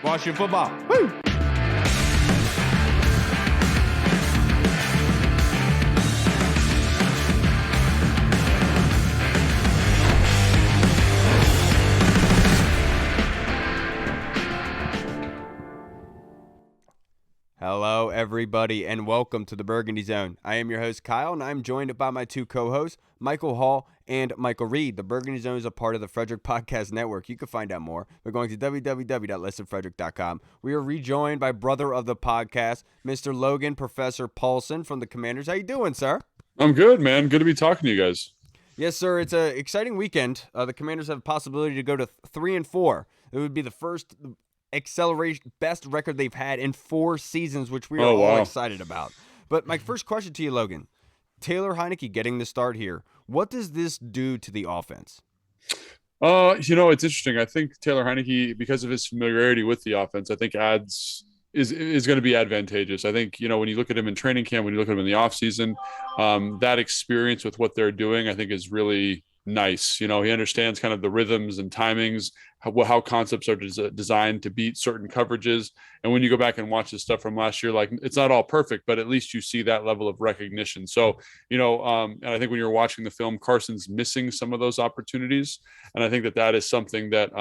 Washington football. Woo! Hello, everybody, and welcome to the Burgundy Zone. I am your host, Kyle, and I'm joined by my two co-hosts, Michael Hall and Michael Reed. The Burgundy Zone is a part of the Frederick Podcast Network. You can find out more by going to www.listenfrederick.com. We are rejoined by brother of the podcast, Mr. Logan Paulsen from the Commanders. How you doing, sir? I'm good, man. Good to be talking to you guys. Yes, sir. It's an exciting weekend. The Commanders have a possibility to go to 3-4. It would be the first acceleration best record they've had in 4 seasons, which we are all excited about. But my first question to you, Logan, Taylor Heinicke getting the start here, what does this do to the offense? It's interesting. I think Taylor Heinicke, because of his familiarity with the offense, I think is going to be advantageous. I think, when you look at him in training camp, when you look at him in the offseason, that experience with what they're doing, I think is really nice. He understands kind of the rhythms and timings, how concepts are designed to beat certain coverages. And when you go back and watch the stuff from last year, like, it's not all perfect, but at least you see that level of recognition. So, and I think when you're watching the film, Carson's missing some of those opportunities. And I think that is something that,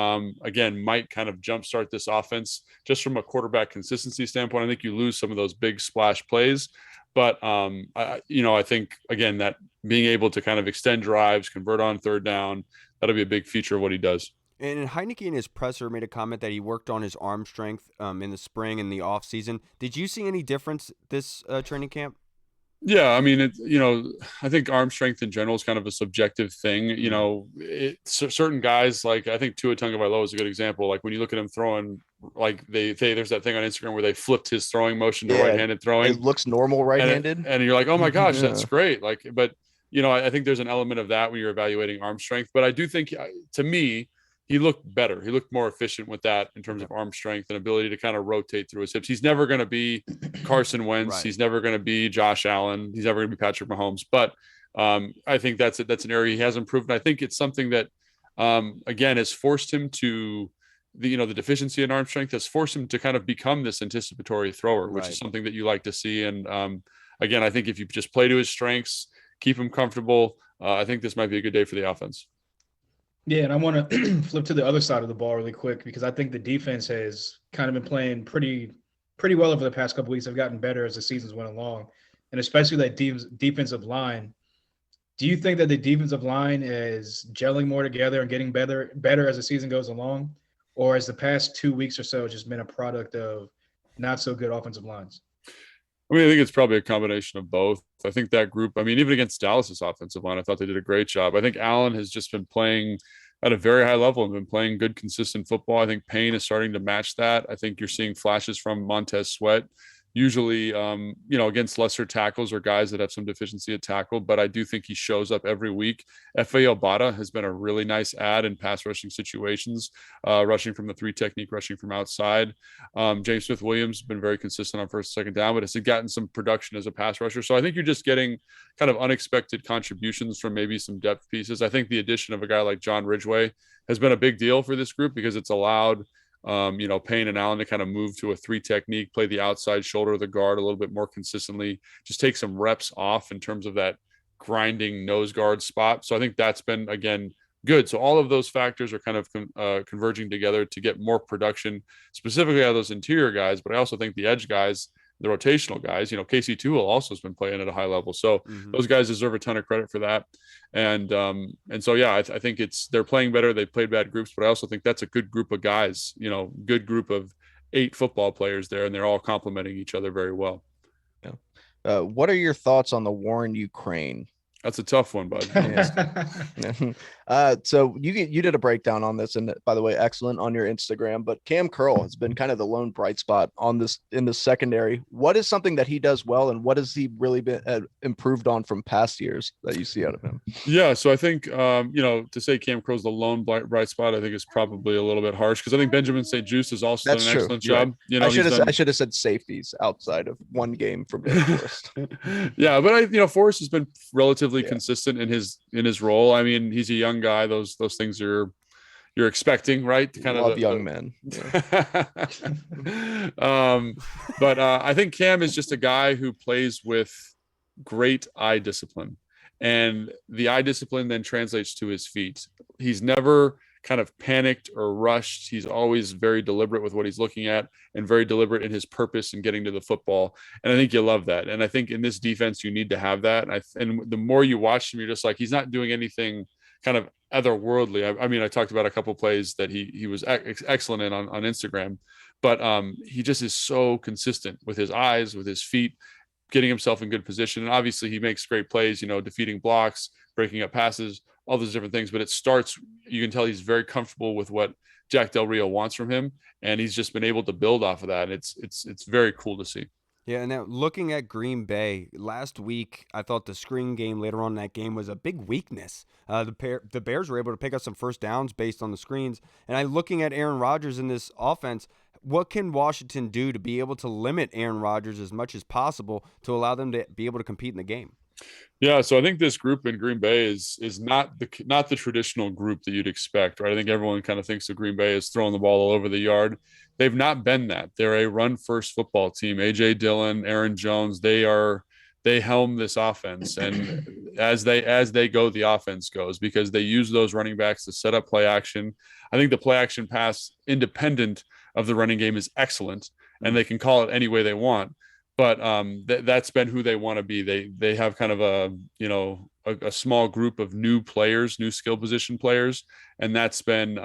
again, might kind of jumpstart this offense just from a quarterback consistency standpoint. I think you lose some of those big splash plays. But, I think, again, that being able to kind of extend drives, convert on third down, that'll be a big feature of what he does. And Heinicke in his presser made a comment that he worked on his arm strength in the spring and the off season. Did you see any difference this training camp? Yeah, I mean, I think arm strength in general is kind of a subjective thing. Certain guys, like I think Tua Tagovailoa is a good example. Like when you look at him throwing, like there's that thing on Instagram where they flipped his throwing motion to right-handed throwing. It looks normal right-handed, and you're like, oh my gosh, that's great. Like, but I think there's an element of that when you're evaluating arm strength. But I do think, to me, he looked better. He looked more efficient with that in terms of arm strength and ability to kind of rotate through his hips. He's never going to be Carson Wentz. Right. He's never going to be Josh Allen. He's never going to be Patrick Mahomes. But I think that's an area he has improved. And I think it's something that, again, has forced him to the deficiency in arm strength has forced him to kind of become this anticipatory thrower, which is something that you like to see. And again, I think if you just play to his strengths, keep him comfortable, I think this might be a good day for the offense. Yeah, and I want to flip to the other side of the ball really quick because I think the defense has kind of been playing pretty well over the past couple of weeks. They've gotten better as the seasons went along, and especially that defensive line. Do you think that the defensive line is gelling more together and getting better as the season goes along, or has the past 2 weeks or so just been a product of not so good offensive lines? I mean, I think it's probably a combination of both. I think that group, even against Dallas's offensive line, I thought they did a great job. I think Allen has just been playing at a very high level and been playing good, consistent football. I think Payne is starting to match that. I think you're seeing flashes from Montez Sweat, usually, against lesser tackles or guys that have some deficiency at tackle. But I do think he shows up every week. F.A. Obata has been a really nice add in pass rushing situations, rushing from the 3 technique, rushing from outside. James Smith-Williams has been very consistent on first and second down, but has gotten some production as a pass rusher. So I think you're just getting kind of unexpected contributions from maybe some depth pieces. I think the addition of a guy like John Ridgeway has been a big deal for this group because it's allowed Payne and Allen to kind of move to a 3 technique, play the outside shoulder of the guard a little bit more consistently, just take some reps off in terms of that grinding nose guard spot. So I think that's been, again, good. So all of those factors are kind of converging together to get more production, specifically out of those interior guys. But I also think the edge guys, the rotational guys, Casey Toohill also has been playing at a high level. So those guys deserve a ton of credit for that. And so, yeah, I think they're playing better. They've played bad groups, but I also think that's a good group of guys, good group of 8 football players there, and they're all complementing each other very well. Yeah. What are your thoughts on the war in Ukraine? That's a tough one, bud. So you did a breakdown on this, and by the way, excellent on your Instagram. But Cam Curl has been kind of the lone bright spot on this in the secondary. What is something that he does well, and what has he really been improved on from past years that you see out of him? Yeah, so I think to say Cam Curl's the lone bright spot, I think is probably a little bit harsh because I think Benjamin St. Juste has also done an excellent job. I should have said safeties outside of one game for Wake Forest. Yeah, but Forrest has been relatively consistent in his role. I mean, he's a young guy. Those things are, you're expecting, right? Kind Love of young men. Yeah. But I think Cam is just a guy who plays with great eye discipline, and the eye discipline then translates to his feet. He's never kind of panicked or rushed. He's always very deliberate with what he's looking at and very deliberate in his purpose in getting to the football. And I think you love that. And I think in this defense, you need to have that. And the more you watch him, you're just like, he's not doing anything kind of otherworldly. I mean, I talked about a couple plays that he was excellent in on Instagram, but he just is so consistent with his eyes, with his feet, getting himself in good position. And obviously he makes great plays, defeating blocks, breaking up passes, all those different things. But it starts, you can tell he's very comfortable with what Jack Del Rio wants from him. And he's just been able to build off of that. And it's very cool to see. Yeah, and now looking at Green Bay, last week I thought the screen game later on in that game was a big weakness. The Bears were able to pick up some first downs based on the screens. And looking at Aaron Rodgers in this offense, what can Washington do to be able to limit Aaron Rodgers as much as possible to allow them to be able to compete in the game? Yeah, so I think this group in Green Bay is not the traditional group that you'd expect, right? I think everyone kind of thinks of Green Bay as throwing the ball all over the yard. They've not been that. They're a run-first football team. A.J. Dillon, Aaron Jones, they helm this offense, and as they go, the offense goes, because they use those running backs to set up play action. I think the play action pass, independent of the running game, is excellent, and they can call it any way they want. But that's been who they want to be. They have kind of a small group of new players, new skill position players, and that's been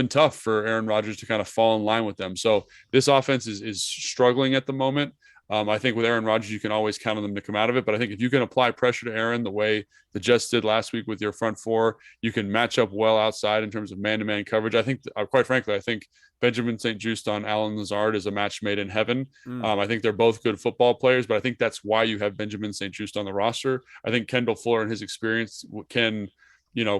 tough for Aaron Rodgers to kind of fall in line with them. So this offense is struggling at the moment. I think with Aaron Rodgers, you can always count on them to come out of it. But I think if you can apply pressure to Aaron the way the Jets did last week with your front four, you can match up well outside in terms of man-to-man coverage. I think, quite frankly, I think Benjamin St-Juste on Alan Lazard is a match made in heaven. I think they're both good football players, but I think that's why you have Benjamin St-Juste on the roster. I think Kendall Fuller and his experience can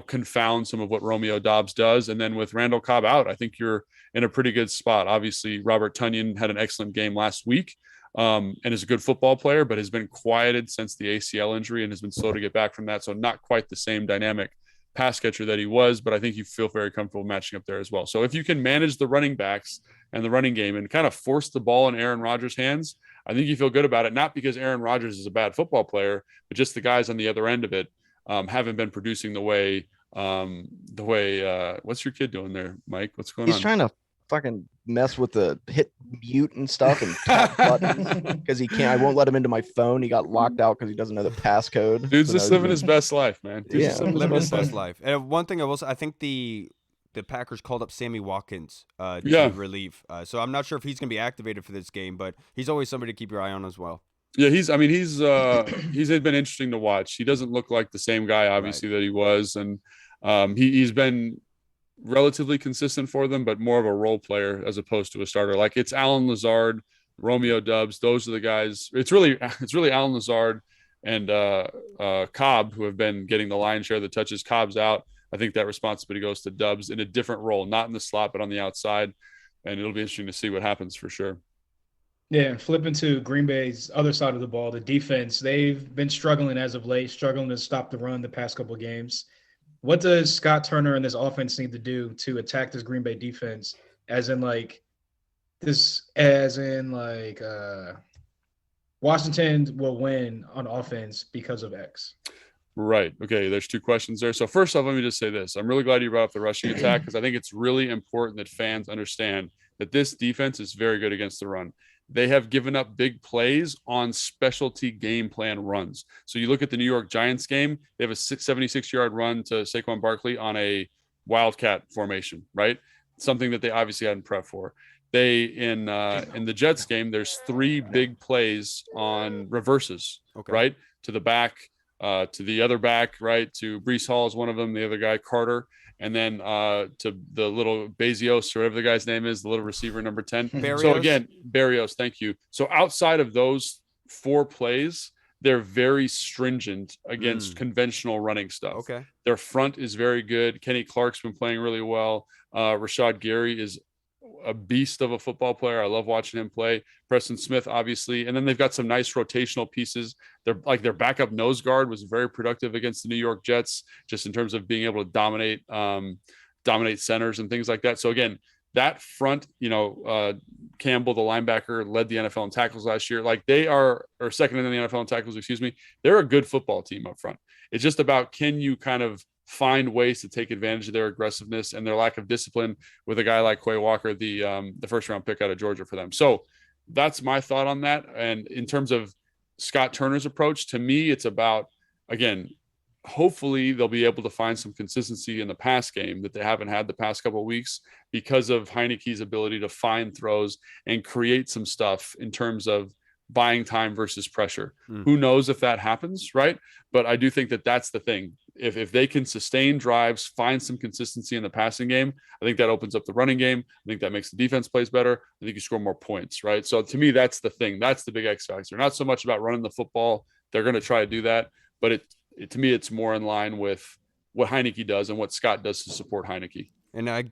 confound some of what Romeo Doubs does. And then with Randall Cobb out, I think you're in a pretty good spot. Obviously, Robert Tonyan had an excellent game last week. And is a good football player, but has been quieted since the ACL injury and has been slow to get back from that. So not quite the same dynamic pass catcher that he was, but I think you feel very comfortable matching up there as well. So if you can manage the running backs and the running game and kind of force the ball in Aaron Rodgers' hands, I think you feel good about it. Not because Aaron Rodgers is a bad football player, but just the guys on the other end of it haven't been producing the way what's your kid doing there, Mike? What's going on? He's trying to fucking mess with the hit mute and stuff and tap buttons because he can't. I won't let him into my phone. He got locked out because he doesn't know the passcode. Dude's just living his best life, man. Yeah, living his best life. And one thing I will say, I think the Packers called up Sammy Watkins to relieve. So I'm not sure if he's going to be activated for this game, but he's always somebody to keep your eye on as well. Yeah, he's been interesting to watch. He doesn't look like the same guy, obviously, that he was, and he's been relatively consistent for them, but more of a role player as opposed to a starter. Like it's Alan Lazard, Romeo Doubs. Those are the guys. It's really Alan Lazard and Cobb who have been getting the lion's share of the touches. Cobb's out. I think that responsibility goes to Doubs in a different role, not in the slot, but on the outside. And it'll be interesting to see what happens for sure. Yeah, and flipping to Green Bay's other side of the ball, the defense, they've been struggling as of late, struggling to stop the run the past couple of games. What does Scott Turner and this offense need to do to attack this Green Bay defense? Washington will win on offense because of X. Right. Okay. There's two questions there. So first off, let me just say this. I'm really glad you brought up the rushing attack because I think it's really important that fans understand that this defense is very good against the run. They have given up big plays on specialty game plan runs. So you look at the New York Giants game, they have a 76-yard run to Saquon Barkley on a wildcat formation, right? Something that they obviously hadn't prepped for. They in the Jets game, there's 3 big plays on reverses, right? To the back, to the other back, right? To Breece Hall is one of them, the other guy, Carter. And then to the little Bezios, or whatever the guy's name is, the little receiver, number 10. Berrios. So again, Berrios, thank you. So outside of those 4 plays, they're very stringent against conventional running stuff. Okay. Their front is very good. Kenny Clark's been playing really well. Rashad Gary is a beast of a football player. I love watching him play. Preston Smith, obviously. And then they've got some nice rotational pieces. Their backup nose guard was very productive against the New York Jets, just in terms of being able to dominate dominate centers and things like that. So again, that front, Campbell, the linebacker, led the NFL in tackles last year. Like they are, or second in the NFL in tackles, excuse me. They're a good football team up front. It's just about, can you kind of find ways to take advantage of their aggressiveness and their lack of discipline with a guy like Quay Walker, the first round pick out of Georgia for them. So that's my thought on that. And in terms of Scott Turner's approach, to me, it's about, again, hopefully they'll be able to find some consistency in the pass game that they haven't had the past couple of weeks because of Heineke's ability to find throws and create some stuff in terms of buying time versus pressure. Who knows if that happens, right? But I do think that that's the thing. If they can sustain drives, find some consistency in the passing game, I think that opens up the running game. I think that makes the defense plays better. I think you score more points, right? So to me, that's the thing. That's the big X factor. Not so much about running the football. They're going to try to do that, but to me, it's more in line with what Heineke does and what Scott does to support Heineke. And I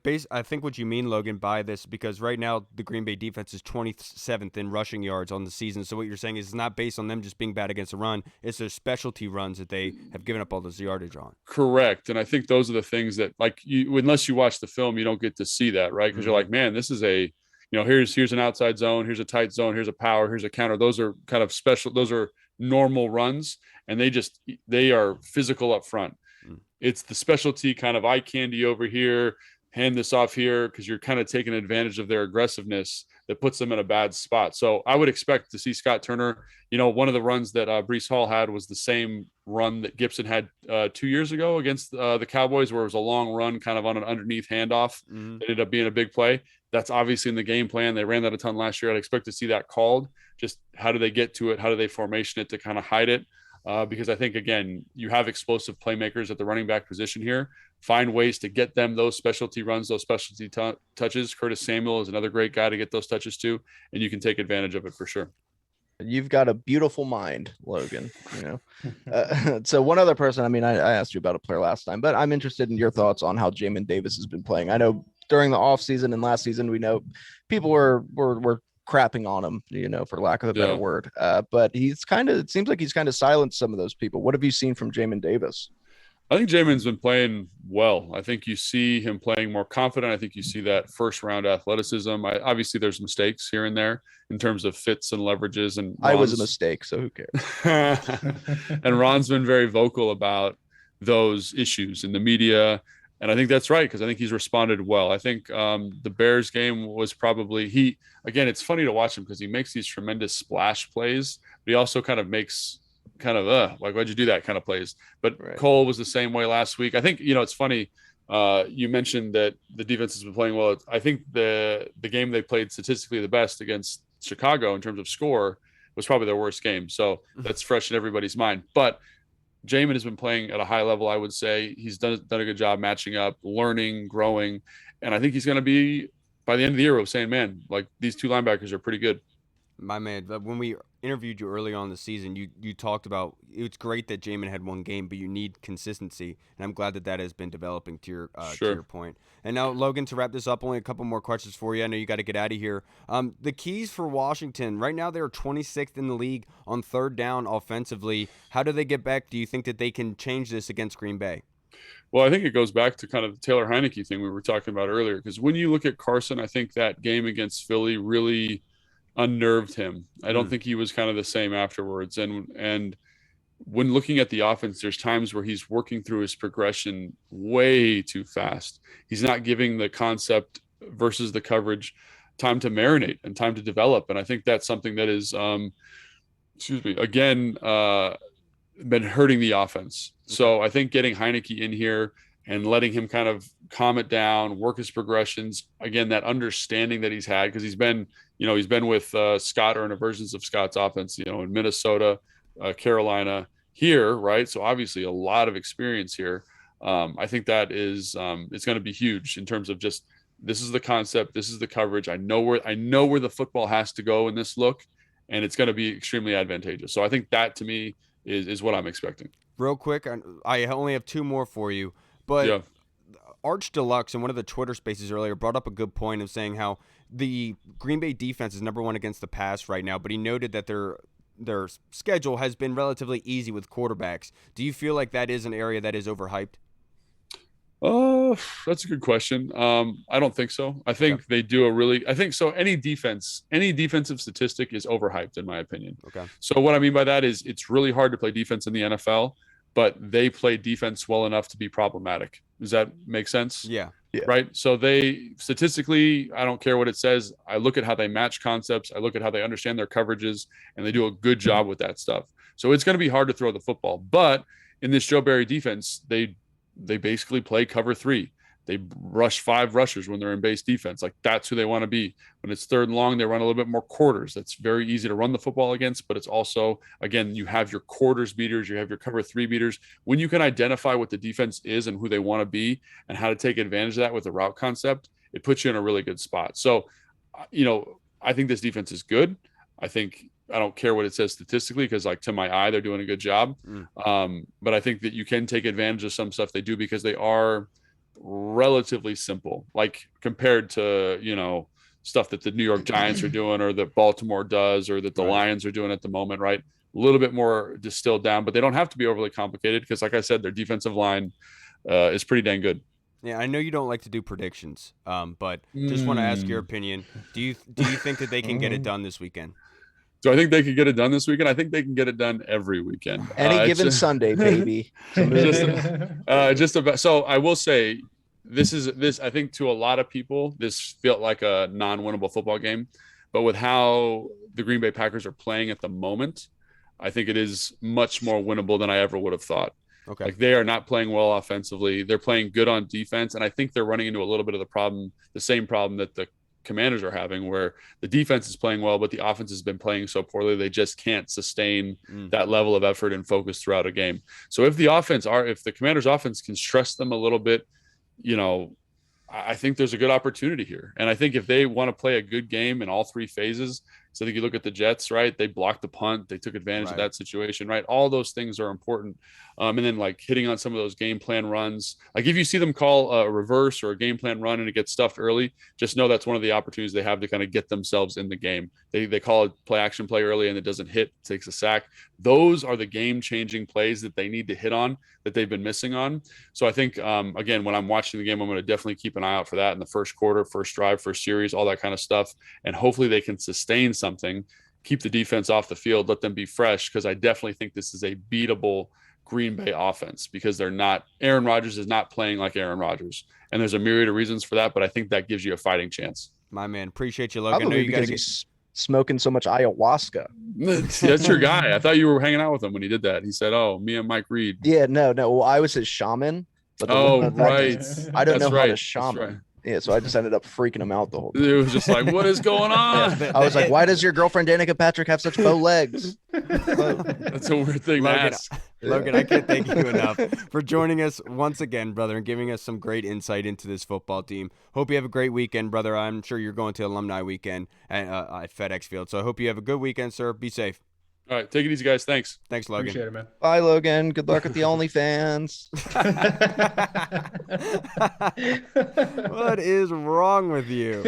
think what you mean, Logan, by this, because right now the Green Bay defense is 27th in rushing yards on the season. So what you're saying is it's not based on them just being bad against the run. It's their specialty runs that they have given up all this yardage on. Correct. And I think those are the things that, like, unless you watch the film, you don't get to see that, right? Because you're like, man, this is here's an outside zone, here's a tight zone, here's a power, here's a counter. Those are kind of special. Those are normal runs, and they are physical up front. It's the specialty kind of eye candy over here, hand this off here, because you're kind of taking advantage of their aggressiveness that puts them in a bad spot. So I would expect to see Scott Turner, one of the runs that Breece Hall had was the same run that Gibson had 2 years ago against the Cowboys, where it was a long run kind of on an underneath handoff. It ended up being a big play. That's obviously in the game plan. They ran that a ton last year. I'd expect to see that called. Just how do they get to it? How do they formation it to kind of hide it? Because I think, again, you have explosive playmakers at the running back position here. Find ways to get them those specialty runs, those specialty touches. Curtis Samuel is another great guy to get those touches to, and you can take advantage of it for sure. You've got a beautiful mind, Logan. So one other person, I asked you about a player last time, but I'm interested in your thoughts on how Jamin Davis has been playing. I know during the offseason and last season, we know people were crapping on him, for lack of a better word. But it seems like he's kind of silenced some of those people. What have you seen from Jamin Davis? I think Jamin's been playing well. I think you see him playing more confident. I think you see that first round athleticism. Obviously there's mistakes here and there in terms of fits and leverages. And I was a mistake, so who cares? And Ron's been very vocal about those issues in the media. And I think that's right, because I think he's responded well. I think the Bears game was probably again, it's funny to watch him because he makes these tremendous splash plays, but he also kind of makes like, why'd you do that kind of plays. But right. Cole was the same way last week. I think, it's funny. You mentioned that the defense has been playing well. I think the game they played statistically the best against Chicago in terms of score was probably their worst game. So that's fresh in everybody's mind. But Jamin has been playing at a high level, I would say. He's done a good job matching up, learning, growing. And I think he's going to be, by the end of the year, we're saying, man, like, these two linebackers are pretty good. My man, when we interviewed you early on in the season, you talked about it's great that Jamin had one game, but you need consistency, and I'm glad that has been developing to your point. And now, Logan, to wrap this up, only a couple more questions for you. I know you got to get out of here. The keys for Washington right now, they're 26th in the league on third down offensively. How do they get back? Do you think that they can change this against Green Bay? Well, I think it goes back to kind of the Taylor Heineke thing we were talking about earlier, because when you look at Carson, I think that game against Philly really unnerved him. I don't think he was kind of the same afterwards. And when looking at the offense, there's times where he's working through his progression way too fast. He's not giving the concept versus the coverage time to marinate and time to develop. And I think that's something that is, been hurting the offense. So I think getting Heineke in here and letting him kind of calm it down, work his progressions, again, that understanding that he's had, because he's been with Scott, or in versions of Scott's offense, in Minnesota, Carolina, here, right? So obviously a lot of experience here. I think that is it's going to be huge in terms of just, this is the concept, this is the coverage. I know where the football has to go in this look, and it's going to be extremely advantageous. So I think that, to me, is what I'm expecting. Real quick, I only have two more for you, but Arch Deluxe in one of the Twitter spaces earlier brought up a good point of saying how the Green Bay defense is number one against the pass right now, but he noted that their schedule has been relatively easy with quarterbacks. Do you feel like that is an area that is overhyped? That's a good question. I don't think so. I think they do I think so. Any defensive statistic is overhyped, in my opinion. Okay. So what I mean by that is it's really hard to play defense in the NFL, but they play defense well enough to be problematic. Does that make sense? Yeah. Yeah. Right. So they statistically, I don't care what it says. I look at how they match concepts. I look at how they understand their coverages, and they do a good job with that stuff. So it's going to be hard to throw the football. But in this Joe Barry defense, they basically play cover 3. They rush 5 rushers when they're in base defense. Like, that's who they want to be. When it's 3rd and long, they run a little bit more quarters. That's very easy to run the football against, but it's also, again, you have your quarters beaters, you have your cover 3 beaters. When you can identify what the defense is and who they want to be and how to take advantage of that with the route concept, it puts you in a really good spot. So, I think this defense is good. I don't care what it says statistically, because, like, to my eye, they're doing a good job. But I think that you can take advantage of some stuff they do, because they are relatively simple, like compared to, stuff that the New York Giants are doing, or that Baltimore does, or that the Lions are doing at the moment, right? A little bit more distilled down, but they don't have to be overly complicated, because, like I said, their defensive line is pretty dang good. Yeah, I know you don't like to do predictions, but just want to ask your opinion. Do you think that they can get it done this weekend? Do I think they could get it done this weekend? I think they can get it done every weekend. Any given Sunday, baby. Just about. So I will say, this. I think to a lot of people, this felt like a non-winnable football game, but with how the Green Bay Packers are playing at the moment, I think it is much more winnable than I ever would have thought. Okay. Like, they are not playing well offensively. They're playing good on defense, and I think they're running into a little bit of the same problem that the Commanders are having, where the defense is playing well, but the offense has been playing so poorly they just can't sustain that level of effort and focus throughout a game. So if the Commanders offense can stress them a little bit, I think there's a good opportunity here. And I think if they want to play a good game in all 3 phases, so I think you look at the Jets, right? They blocked the punt. They took advantage of that situation, right? All those things are important. And then, like, hitting on some of those game plan runs. Like, if you see them call a reverse or a game plan run and it gets stuffed early, just know that's one of the opportunities they have to kind of get themselves in the game. They call it play action play early and it doesn't hit, takes a sack. Those are the game-changing plays that they need to hit on, that they've been missing on. So I think, again, when I'm watching the game, I'm going to definitely keep an eye out for that in the first quarter, first drive, first series, all that kind of stuff. And hopefully they can sustain something, keep the defense off the field, let them be fresh, because I definitely think this is a beatable Green Bay offense, because Aaron Rodgers is not playing like Aaron Rodgers. And there's a myriad of reasons for that, but I think that gives you a fighting chance. My man, appreciate you, Logan. Probably I know you because he's smoking so much ayahuasca. That's your guy. I thought you were hanging out with him when he did that. He said, "Oh, me and Mike Reed." Yeah, no. Well, I was his shaman. But right. I don't know how to That's shaman. right. Yeah, so I just ended up freaking him out the whole time. It was just like, what is going on? I was like, why does your girlfriend Danica Patrick have such bow legs? That's a weird thing to ask. Logan, I can't thank you enough for joining us once again, brother, and giving us some great insight into this football team. Hope you have a great weekend, brother. I'm sure you're going to alumni weekend at FedEx Field, so I hope you have a good weekend, sir. Be safe. All right, take it easy, guys. Thanks, Logan. Appreciate it, man. Bye, Logan. Good luck with the OnlyFans. What is wrong with you?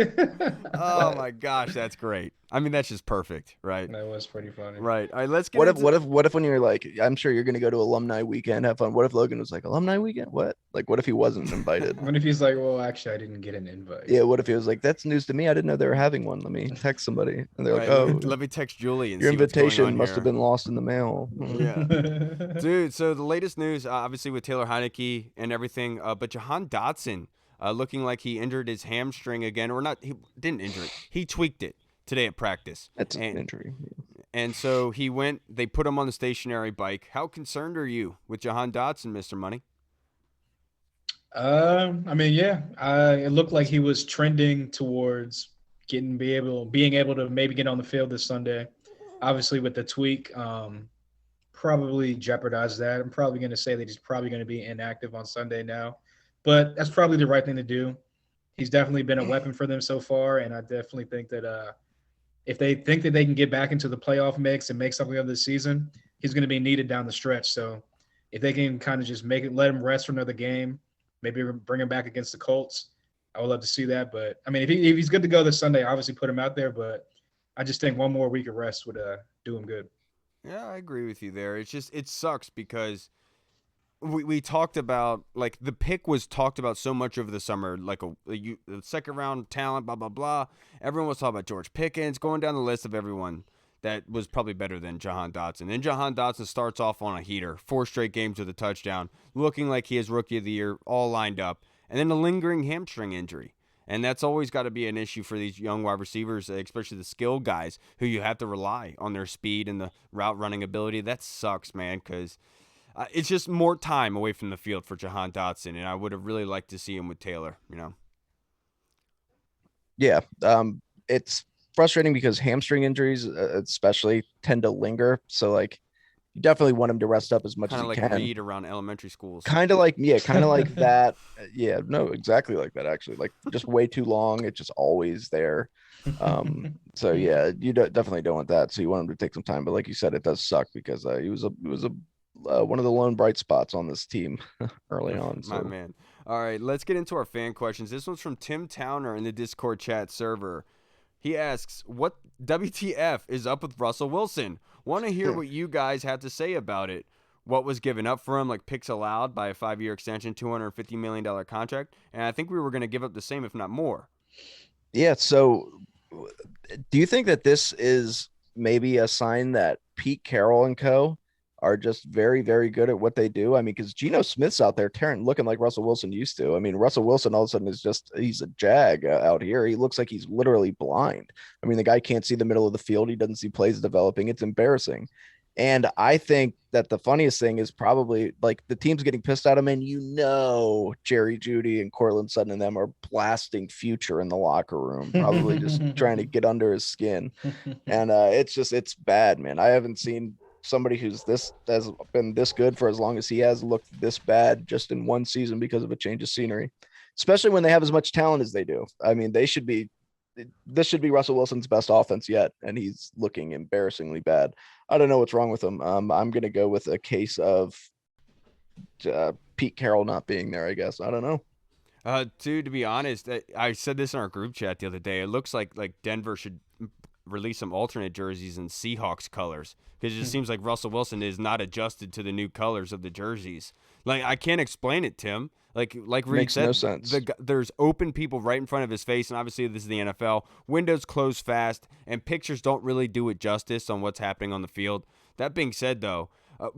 Oh my gosh, that's great. I mean, that's just perfect, right? That was pretty funny. Right. All right, let's get What if when you're like, I'm sure you're gonna go to alumni weekend, have fun. What if Logan was like, alumni weekend? What? Like, what if he wasn't invited? What if he's like, well, actually, I didn't get an invite? Yeah. What if he was like, that's news to me. I didn't know they were having one. Let me text somebody, and they're like, Right, oh, let me text Julie and your see what's going invitation on must here. have been lost in the mail. Yeah. Dude, so the latest news, obviously with Taylor Heineke and everything, but Jahan Dotson looking like he injured his hamstring again, or not, he didn't injure it. He tweaked it today at practice. That's an injury. And so they put him on the stationary bike. How concerned are you with Jahan Dotson, Mr. Money? I mean, yeah, it looked like he was trending towards being able to maybe get on the field this Sunday. Obviously, with the tweak, probably jeopardized that. I'm probably going to say that he's probably going to be inactive on Sunday now, but that's probably the right thing to do. He's definitely been a weapon for them so far, and I definitely think that if they think that they can get back into the playoff mix and make something of this season, he's going to be needed down the stretch. So if they can kind of just let him rest for another game, maybe bring him back against the Colts, I would love to see that. But I mean, if he's good to go this Sunday, obviously put him out there. But I just think one more week of rest would do him good. Yeah, I agree with you there. It's just, it sucks because we talked about, like, the pick was talked about so much over the summer, like a second round talent, blah blah blah. Everyone was talking about George Pickens, going down the list of everyone that was probably better than Jahan Dotson. And Jahan Dotson starts off on a heater, 4 straight games with a touchdown, looking like he is rookie of the year, all lined up, and then a lingering hamstring injury. And that's always got to be an issue for these young wide receivers, especially the skill guys who you have to rely on their speed and the route running ability. That sucks, man, because it's just more time away from the field for Jahan Dotson, and I would have really liked to see him with Taylor, Yeah. It's frustrating because hamstring injuries, especially, tend to linger. So, like, you definitely want him to rest up as much Kind as of he like can. Reed around elementary schools. Kind of like that. Yeah, no, exactly like that, actually. Like, just way too long. It's just always there. So yeah, you definitely don't want that. So you want him to take some time. But like you said, it does suck because he was one of the lone bright spots on this team early on. So. My man. All right, let's get into our fan questions. This one's from Tim Towner in the Discord chat server. He asks, what WTF is up with Russell Wilson? Want to hear what you guys have to say about it. What was given up for him, like picks allowed by a 5-year extension, $250 million contract. And I think we were going to give up the same, if not more. Yeah. So do you think that this is maybe a sign that Pete Carroll and co are just very, very good at what they do? I mean, because Geno Smith's out there looking like Russell Wilson used to. I mean, Russell Wilson all of a sudden he's a jag out here. He looks like he's literally blind. I mean, the guy can't see the middle of the field. He doesn't see plays developing. It's embarrassing. And I think that the funniest thing is probably, like, the team's getting pissed at him, and Jerry Jeudy and Cortland Sutton and them are blasting Future in the locker room, probably just trying to get under his skin. And it's bad, man. I haven't seen somebody has been this good for as long as he has looked this bad just in one season because of a change of scenery, especially when they have as much talent as they do. I mean, this should be Russell Wilson's best offense yet, and he's looking embarrassingly bad. I don't know what's wrong with him. I'm going to go with a case of Pete Carroll not being there, I guess. I don't know. Dude, to be honest, I said this in our group chat the other day. It looks like Denver should release some alternate jerseys in Seahawks colors, because it just seems like Russell Wilson is not adjusted to the new colors of the jerseys. Like, I can't explain it, Tim. Like Reed said, no sense. There's open people right in front of his face, and obviously this is the NFL. Windows close fast, and pictures don't really do it justice on what's happening on the field. That being said, though,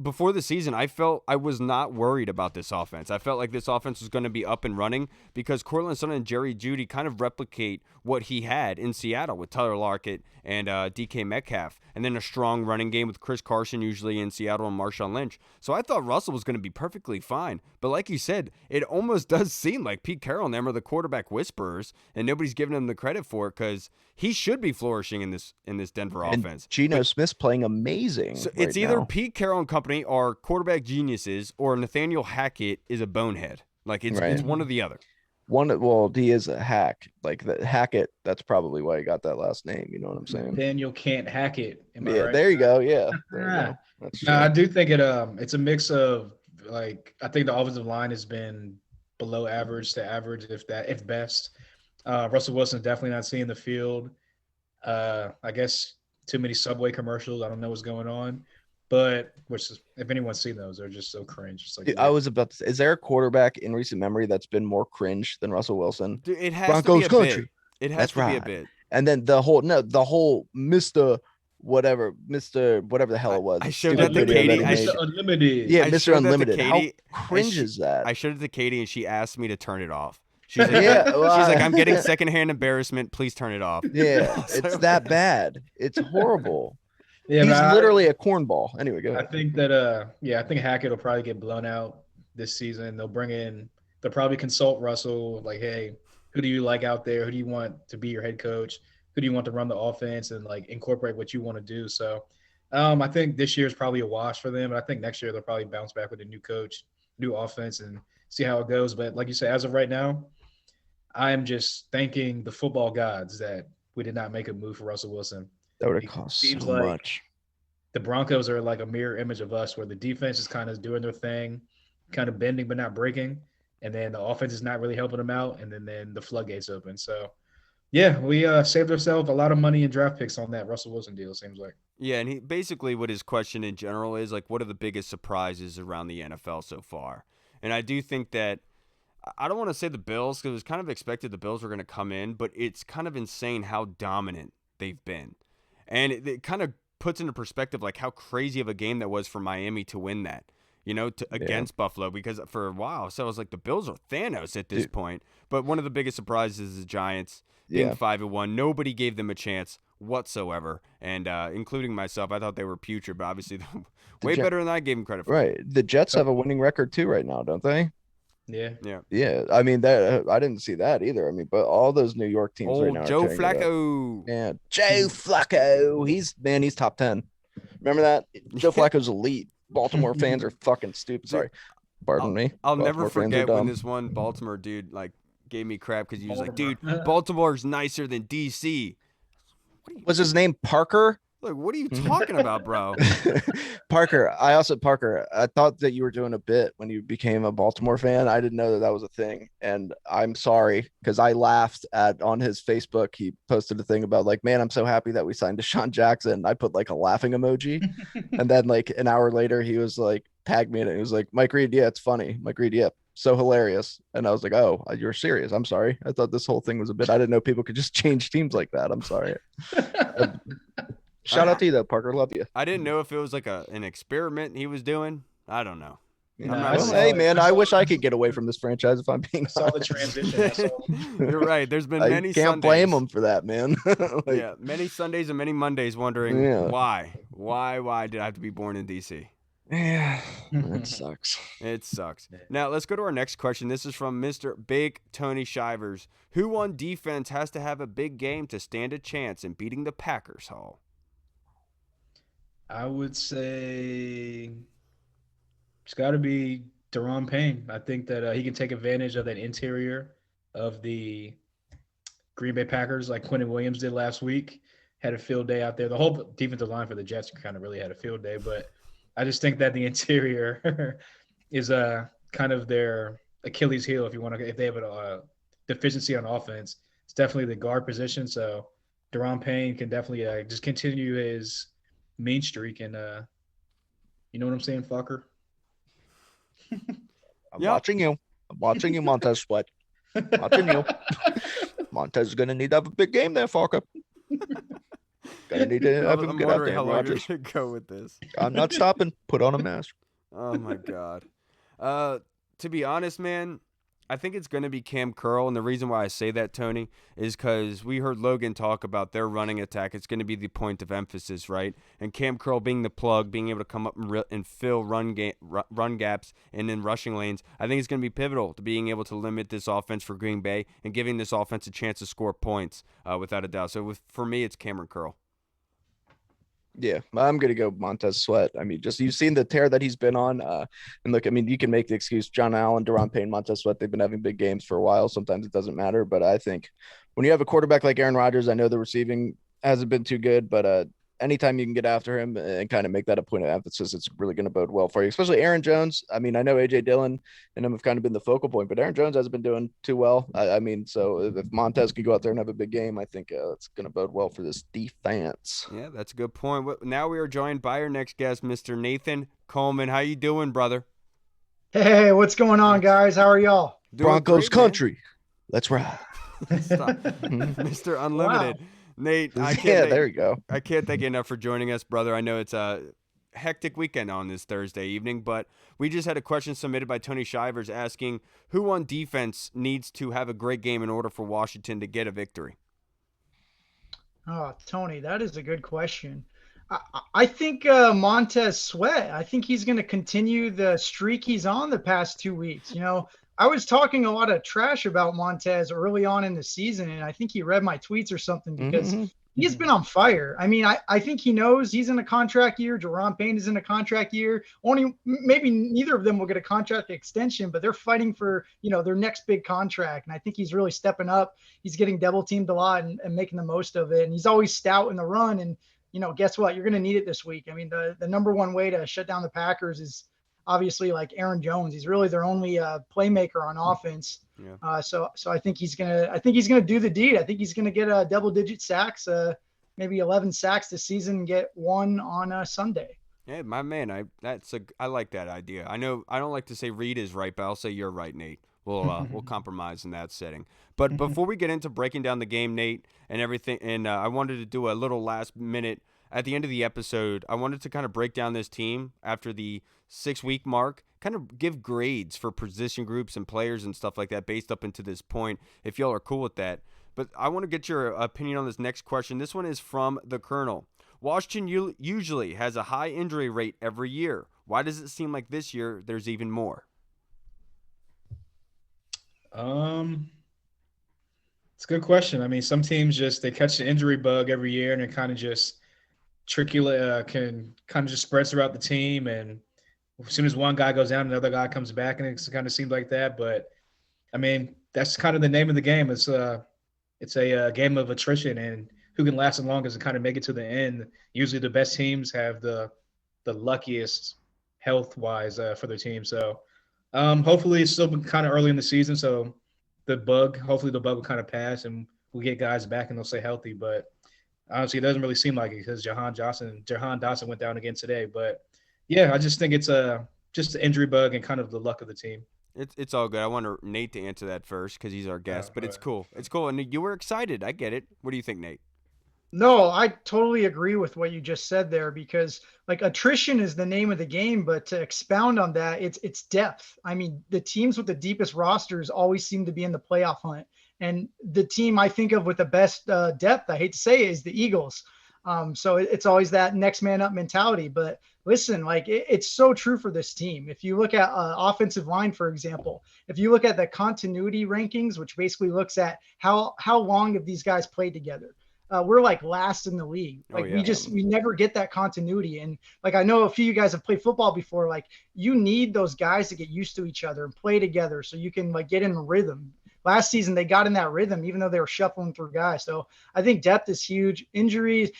before the season, I felt I was not worried about this offense. I felt like this offense was going to be up and running because Cortland Sutton and Jerry Jeudy kind of replicate what he had in Seattle with Tyler Lockett and DK Metcalf, and then a strong running game with Chris Carson usually in Seattle and Marshawn Lynch. So I thought Russell was going to be perfectly fine. But like you said, it almost does seem like Pete Carroll and them are the quarterback whisperers, and nobody's giving him the credit for it because he should be flourishing in this Denver offense. Geno Smith's playing amazing. So it's either Pete Carroll and company are quarterback geniuses, or Nathaniel Hackett is a bonehead. Like, it's one or the other. He is a hack. Like, the Hackett, that's probably why he got that last name. You know what I'm saying? Daniel can't hack it. Right? There you go. Yeah. There you go. No, I do think it's a mix of, like, I think the offensive line has been below average to average, if best. Russell Wilson's definitely not seeing the field. I guess too many Subway commercials. I don't know what's going on. But if anyone's seen those, they're just so cringe. It's like, I was about to say, is there a quarterback in recent memory that's been more cringe than Russell Wilson? Dude, it has Broncos to be a country. bit. It has to be a bit. And then the whole Mr. whatever the hell it was. I showed that to Katie. Mr. Unlimited. Yeah, Mr. Unlimited. How cringe is that? I showed it to Katie, and she asked me to turn it off. She's like, she's like, I'm getting secondhand embarrassment. Please turn it off. Yeah, it's that bad. It's horrible. Yeah, he's literally a cornball. Anyway, go ahead. I think that I think Hackett will probably get blown out this season. They'll probably consult Russell, like, hey, who do you like out there? Who do you want to be your head coach? Who do you want to run the offense and, like, incorporate what you want to do? So I think this year is probably a wash for them, and I think next year they'll probably bounce back with a new coach, new offense, and see how it goes. But like you said, as of right now, I am just thanking the football gods that we did not make a move for Russell Wilson. That would have cost so much. The Broncos are like a mirror image of us, where the defense is kind of doing their thing, kind of bending but not breaking, and then the offense is not really helping them out, and then the floodgates open. So Yeah, we saved ourselves a lot of money in draft picks on that Russell Wilson deal, it seems like. Yeah, and he basically what his question in general is like, what are the biggest surprises around the NFL so far? And I do think that I don't want to say the Bills because it was kind of expected the Bills were going to come in, but it's kind of insane how dominant they've been, and it kind of puts into perspective like how crazy of a game that was for Miami to win that. Against Buffalo, because for a while, so I was like, the Bills are Thanos at this point. But one of the biggest surprises is the Giants being 5-1. Nobody gave them a chance whatsoever, and including myself. I thought they were putrid, but obviously way better than I gave them credit for. Right. The Jets have a winning record too right now, don't they? Yeah. Yeah. I mean, that I didn't see that either. I mean, but all those New York teams right now. Joe Flacco. Yeah, Joe Flacco. He's top 10. Remember that? Joe Flacco's elite. Baltimore fans are fucking stupid. Sorry. Pardon me. I'll never forget when this one Baltimore dude like gave me crap because he was like, dude, Baltimore's nicer than DC. Was his name Parker? Like, what are you talking about, bro? Parker. Parker, I thought that you were doing a bit when you became a Baltimore fan. I didn't know that was a thing. And I'm sorry because I laughed on his Facebook. He posted a thing about like, man, I'm so happy that we signed Deshaun Jackson. I put like a laughing emoji. And then like an hour later, he was like, tagged me in it. He was like, Mike Reed, yeah, it's funny. Mike Reed, yeah, so hilarious. And I was like, oh, you're serious. I'm sorry. I thought this whole thing was a bit. I didn't know people could just change teams like that. I'm sorry. Shout out to you though, Parker. Love you. I didn't know if it was like an experiment he was doing. I don't know. Hey man, I wish I could get away from this franchise if I'm being honest. The transition. That's all. You're right. There's been many I can't Sundays. blame him for that, man. Many Sundays and many Mondays wondering why did I have to be born in DC? Yeah, it sucks. It sucks. Now let's go to our next question. This is from Mr. Big Tony Shivers. Who on defense has to have a big game to stand a chance in beating the Packers, Hall? I would say it's got to be Daron Payne. I think that he can take advantage of that interior of the Green Bay Packers like Quentin Williams did last week. Had a field day out there. The whole defensive line for the Jets kind of really had a field day, but I just think that the interior is kind of their Achilles heel if they have a deficiency on offense. It's definitely the guard position. So Daron Payne can definitely just continue his mean streak, and you know what I'm saying, fucker? I'm watching you. I'm watching you, Montez Sweat. Watching you. Montez is gonna need to have a big game there, fucker. Gonna need to have him get out there, Rodgers. Go with this. I'm not stopping. Put on a mask. Oh my god. To be honest, man, I think it's going to be Cam Curl, and the reason why I say that, Tony, is because we heard Logan talk about their running attack. It's going to be the point of emphasis, right? And Cam Curl being the plug, being able to come up and fill run gaps and in rushing lanes, I think it's going to be pivotal to being able to limit this offense for Green Bay and giving this offense a chance to score points, without a doubt. So for me, it's Cameron Curl. Yeah, I'm going to go Montez Sweat. I mean, just you've seen the tear that he's been on. And look, I mean, you can make the excuse, John Allen, Daron Payne, Montez Sweat, they've been having big games for a while. Sometimes it doesn't matter. But I think when you have a quarterback like Aaron Rodgers, I know the receiving hasn't been too good, but anytime you can get after him and kind of make that a point of emphasis, it's really going to bode well for you, especially Aaron Jones. I mean, I know A.J. Dillon and him have kind of been the focal point, but Aaron Jones hasn't been doing too well. I mean, so if Montez can go out there and have a big game, I think it's going to bode well for this defense. Yeah, that's a good point. Now we are joined by our next guest, Mr. Nathan Coleman. How you doing, brother? Hey, what's going on, guys? How are y'all? Broncos country. Let's ride. Mr. Unlimited. Wow. Nate, there you go. I can't thank you enough for joining us, brother. I know it's a hectic weekend on this Thursday evening, but we just had a question submitted by Tony Shivers asking who on defense needs to have a great game in order for Washington to get a victory. Oh, Tony, that is a good question. I think Montez Sweat. I think he's going to continue the streak he's on the past 2 weeks. You know, I was talking a lot of trash about Montez early on in the season, and I think he read my tweets or something because he's been on fire. I mean, I think he knows he's in a contract year. Daron Payne is in a contract year. Maybe neither of them will get a contract extension, but they're fighting for, their next big contract. And I think he's really stepping up. He's getting double teamed a lot and making the most of it. And he's always stout in the run. And, guess what? You're going to need it this week. I mean, the number one way to shut down the Packers is obviously like Aaron Jones. He's really their only playmaker on offense. Yeah. So I think he's gonna do the deed. I think he's gonna get a double-digit sacks, maybe 11 sacks this season, and get one on Sunday. Yeah, my man. I like that idea. I know I don't like to say Reed is right, but I'll say you're right, Nate. We'll compromise in that setting. But before we get into breaking down the game, Nate, and everything, and I wanted to do a little last minute at the end of the episode. I wanted to kind of break down this team after the 6-week mark, kind of give grades for position groups and players and stuff like that based up into this point, if y'all are cool with that. But I want to get your opinion on this next question. This one is from the Colonel. Washington usually has a high injury rate every year. Why does it seem like this year there's even more? It's a good question. I mean, some teams they catch the injury bug every year, and it kind of just can kind of just spreads throughout the team. And as soon as one guy goes down, another guy comes back, and it kind of seems like that. But I mean, that's kind of the name of the game. It's a game of attrition, and who can last the longest and kind of make it to the end. Usually, the best teams have the luckiest health-wise for their team. So, hopefully, it's still kind of early in the season, so hopefully the bug will kind of pass, and we'll get guys back and they'll stay healthy. But honestly, it doesn't really seem like it because Jahan Dotson went down again today. But yeah, I just think it's just the injury bug and kind of the luck of the team. It's all good. I want Nate to answer that first because he's our guest, but it's cool. It's cool. And you were excited. I get it. What do you think, Nate? No, I totally agree with what you just said there, because like attrition is the name of the game, but to expound on that, it's depth. I mean, the teams with the deepest rosters always seem to be in the playoff hunt. And the team I think of with the best depth, I hate to say it, is the Eagles. So it's always that next man up mentality. But listen, like it's so true for this team. If you look at offensive line, for example, if you look at the continuity rankings, which basically looks at how long have these guys played together, we're like last in the league. Like we never get that continuity. And like, I know a few of you guys have played football before, like you need those guys to get used to each other and play together so you can like get in a rhythm. Last season, they got in that rhythm, even though they were shuffling through guys. So I think depth is huge. Injuries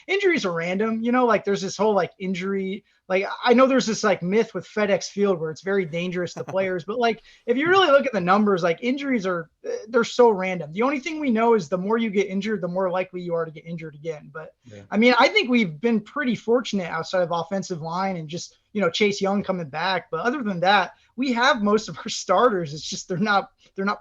are random, like there's this whole like injury. Like I know there's this like myth with FedEx Field where it's very dangerous to players, but like if you really look at the numbers, like injuries they're so random. The only thing we know is the more you get injured, the more likely you are to get injured again. But I mean, I think we've been pretty fortunate outside of offensive line and just, Chase Young coming back. But other than that, we have most of our starters. It's just they're not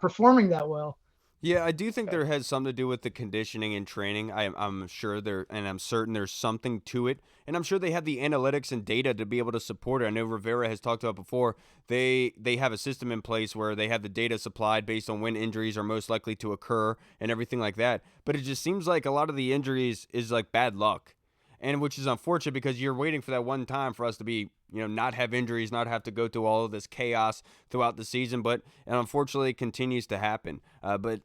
performing that well. Yeah, I do think there has something to do with the conditioning and training. I'm sure I'm certain there's something to it. And I'm sure they have the analytics and data to be able to support it. I know Rivera has talked about before, they have a system in place where they have the data supplied based on when injuries are most likely to occur and everything like that. But it just seems like a lot of the injuries is like bad luck. And which is unfortunate because you're waiting for that one time for us to be, not have injuries, not have to go through all of this chaos throughout the season. But and unfortunately, it continues to happen. But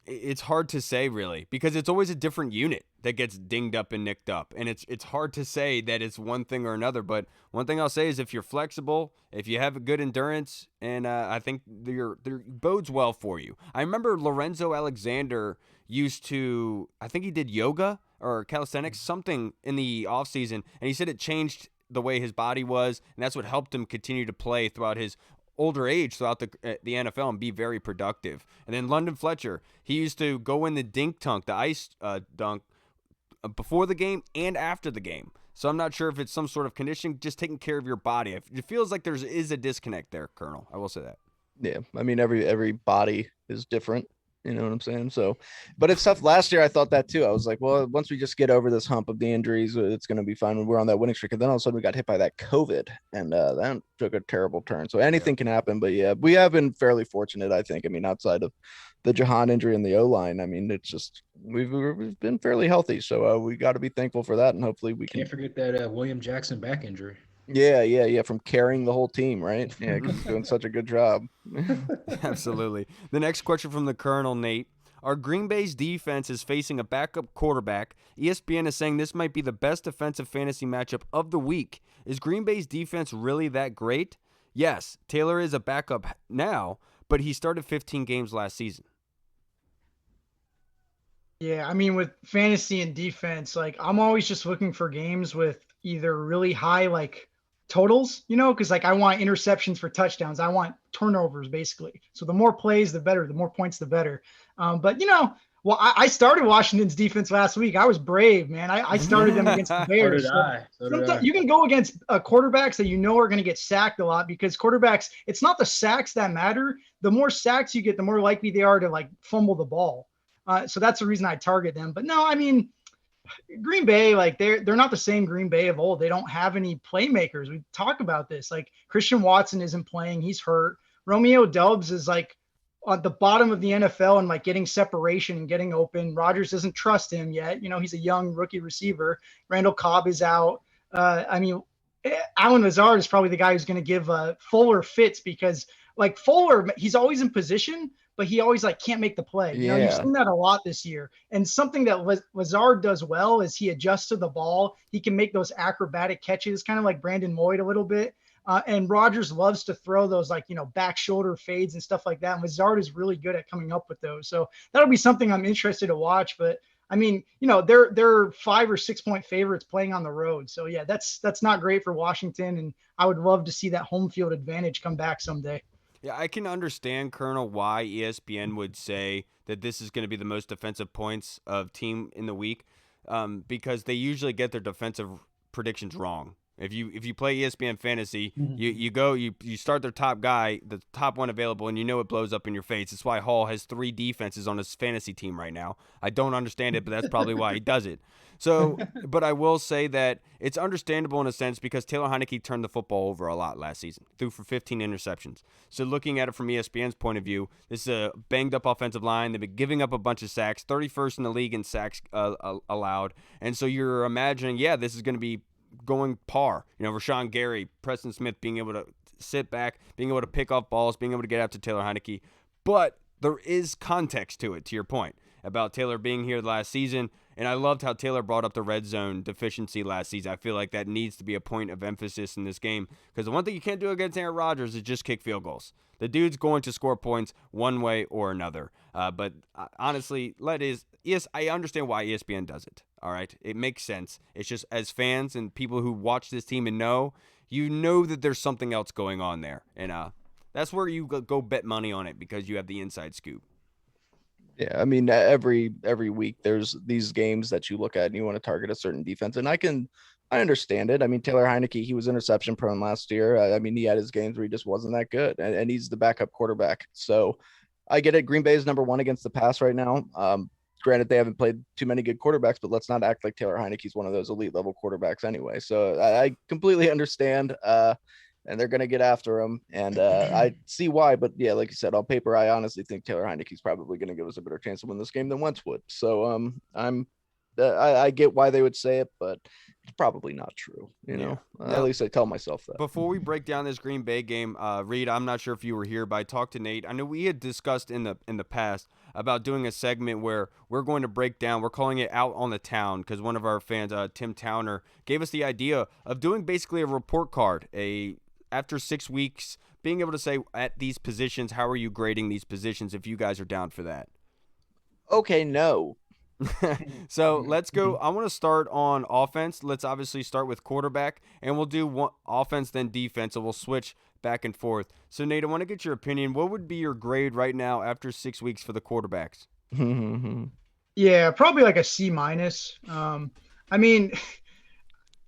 it's hard to say really because it's always a different unit that gets dinged up and nicked up. And it's hard to say that it's one thing or another. But one thing I'll say is if you're flexible, if you have a good endurance, and I think they're bodes well for you. I remember Lorenzo Alexander I think he did yoga or calisthenics, something in the off season, and he said it changed the way his body was, and that's what helped him continue to play throughout his older age throughout the NFL and be very productive. And then London Fletcher, he used to go in the dink dunk, the ice dunk, before the game and after the game. So I'm not sure if it's some sort of conditioning, just taking care of your body. It feels like there is a disconnect there, Colonel. I will say that. Yeah, I mean every body is different. You know what I'm saying? So, but it's tough. Last year, I thought that too. I was like, well, once we just get over this hump of the injuries, it's going to be fine when we're on that winning streak. And then all of a sudden we got hit by that COVID and that took a terrible turn. So anything can happen. But yeah, we have been fairly fortunate, I think. I mean, outside of the Jahan injury and the O-line, I mean, it's just, we've been fairly healthy. So we got to be thankful for that. And hopefully we can't forget that William Jackson back injury. Yeah. From carrying the whole team, right? Yeah, doing such a good job. Absolutely. The next question from the Colonel, Nate. Our Green Bay's defense is facing a backup quarterback. ESPN is saying this might be the best defensive fantasy matchup of the week. Is Green Bay's defense really that great? Yes, Taylor is a backup now, but he started 15 games last season. Yeah, I mean, with fantasy and defense, like I'm always just looking for games with either really high like totals, because like I want interceptions for touchdowns. I want turnovers basically. So the more plays, the better. The more points, the better. But well, I started Washington's defense last week. I was brave, man. I started them against the Bears. So did I. You can go against quarterbacks that are going to get sacked a lot, because quarterbacks, it's not the sacks that matter. The more sacks you get, the more likely they are to like fumble the ball. So that's the reason I target them. But no, I mean, Green Bay, like they're not the same Green Bay of old. They don't have any playmakers. We talk about this. Like Christian Watson isn't playing. He's hurt. Romeo Doubs is like at the bottom of the NFL and like getting separation and getting open. Rodgers doesn't trust him yet. He's a young rookie receiver. Randall Cobb is out. Alan Lazard is probably the guy who's going to give Fuller fits, because like Fuller, he's always in position, but he always like can't make the play. You've seen that a lot this year. And something that Lazard does well is he adjusts to the ball. He can make those acrobatic catches, kind of like Brandon Lloyd a little bit. And Rodgers loves to throw those like, back shoulder fades and stuff like that. And Lazard is really good at coming up with those. So that'll be something I'm interested to watch. But I mean, they're 5 or 6 point favorites playing on the road. So yeah, that's not great for Washington. And I would love to see that home field advantage come back someday. Yeah, I can understand, Colonel, why ESPN would say that this is going to be the most defensive points of team in the week, because they usually get their defensive predictions wrong. If you play ESPN Fantasy, you start their top guy, the top one available, and it blows up in your face. That's why Hall has 3 defenses on his fantasy team right now. I don't understand it, but that's probably why he does it. So, but I will say that it's understandable in a sense, because Taylor Heinicke turned the football over a lot last season, threw for 15 interceptions. So looking at it from ESPN's point of view, this is a banged up offensive line. They've been giving up a bunch of sacks, 31st in the league in sacks allowed. And so you're imagining, this is going to be going par. Rashawn Gary, Preston Smith being able to sit back, being able to pick off balls, being able to get out to Taylor Heinicke. But there is context to it, to your point, about Taylor being here last season. And I loved how Taylor brought up the red zone deficiency last season. I feel like that needs to be a point of emphasis in this game, because the one thing you can't do against Aaron Rodgers is just kick field goals. The dude's going to score points one way or another. But honestly, I understand why ESPN does it. All right, it makes sense. It's just, as fans and people who watch this team and know that there's something else going on there, and that's where you go bet money on it, because you have the inside scoop. Yeah, I mean, every week there's these games that you look at and you want to target a certain defense, and I understand it. I mean, Taylor Heinicke, he was interception prone last year. I mean, he had his games where he just wasn't that good, and he's the backup quarterback. So I get it. Green Bay is number 1 against the pass right now. Granted, they haven't played too many good quarterbacks, but let's not act like Taylor Heinicke's one of those elite level quarterbacks anyway. So I completely understand, and they're going to get after him, and I see why. But yeah, like you said, on paper, I honestly think Taylor Heinicke's probably going to give us a better chance to win this game than Wentz would. So I get why they would say it, but it's probably not true. At least I tell myself that. Before we break down this Green Bay game, Reed, I'm not sure if you were here, but I talked to Nate. I know we had discussed in the past about doing a segment where we're going to break down. We're calling it Out on the Town, because one of our fans, Tim Towner, gave us the idea of doing basically a report card, after 6 weeks, being able to say, at these positions, how are you grading these positions, if you guys are down for that. Okay, no. So let's go. I want to start on offense. Let's obviously start with quarterback, and we'll do one offense, then defense, and we'll switch back and forth. So Nate, I want to get your opinion. What would be your grade right now after 6 weeks for the quarterbacks? Yeah, probably like a C-. I mean,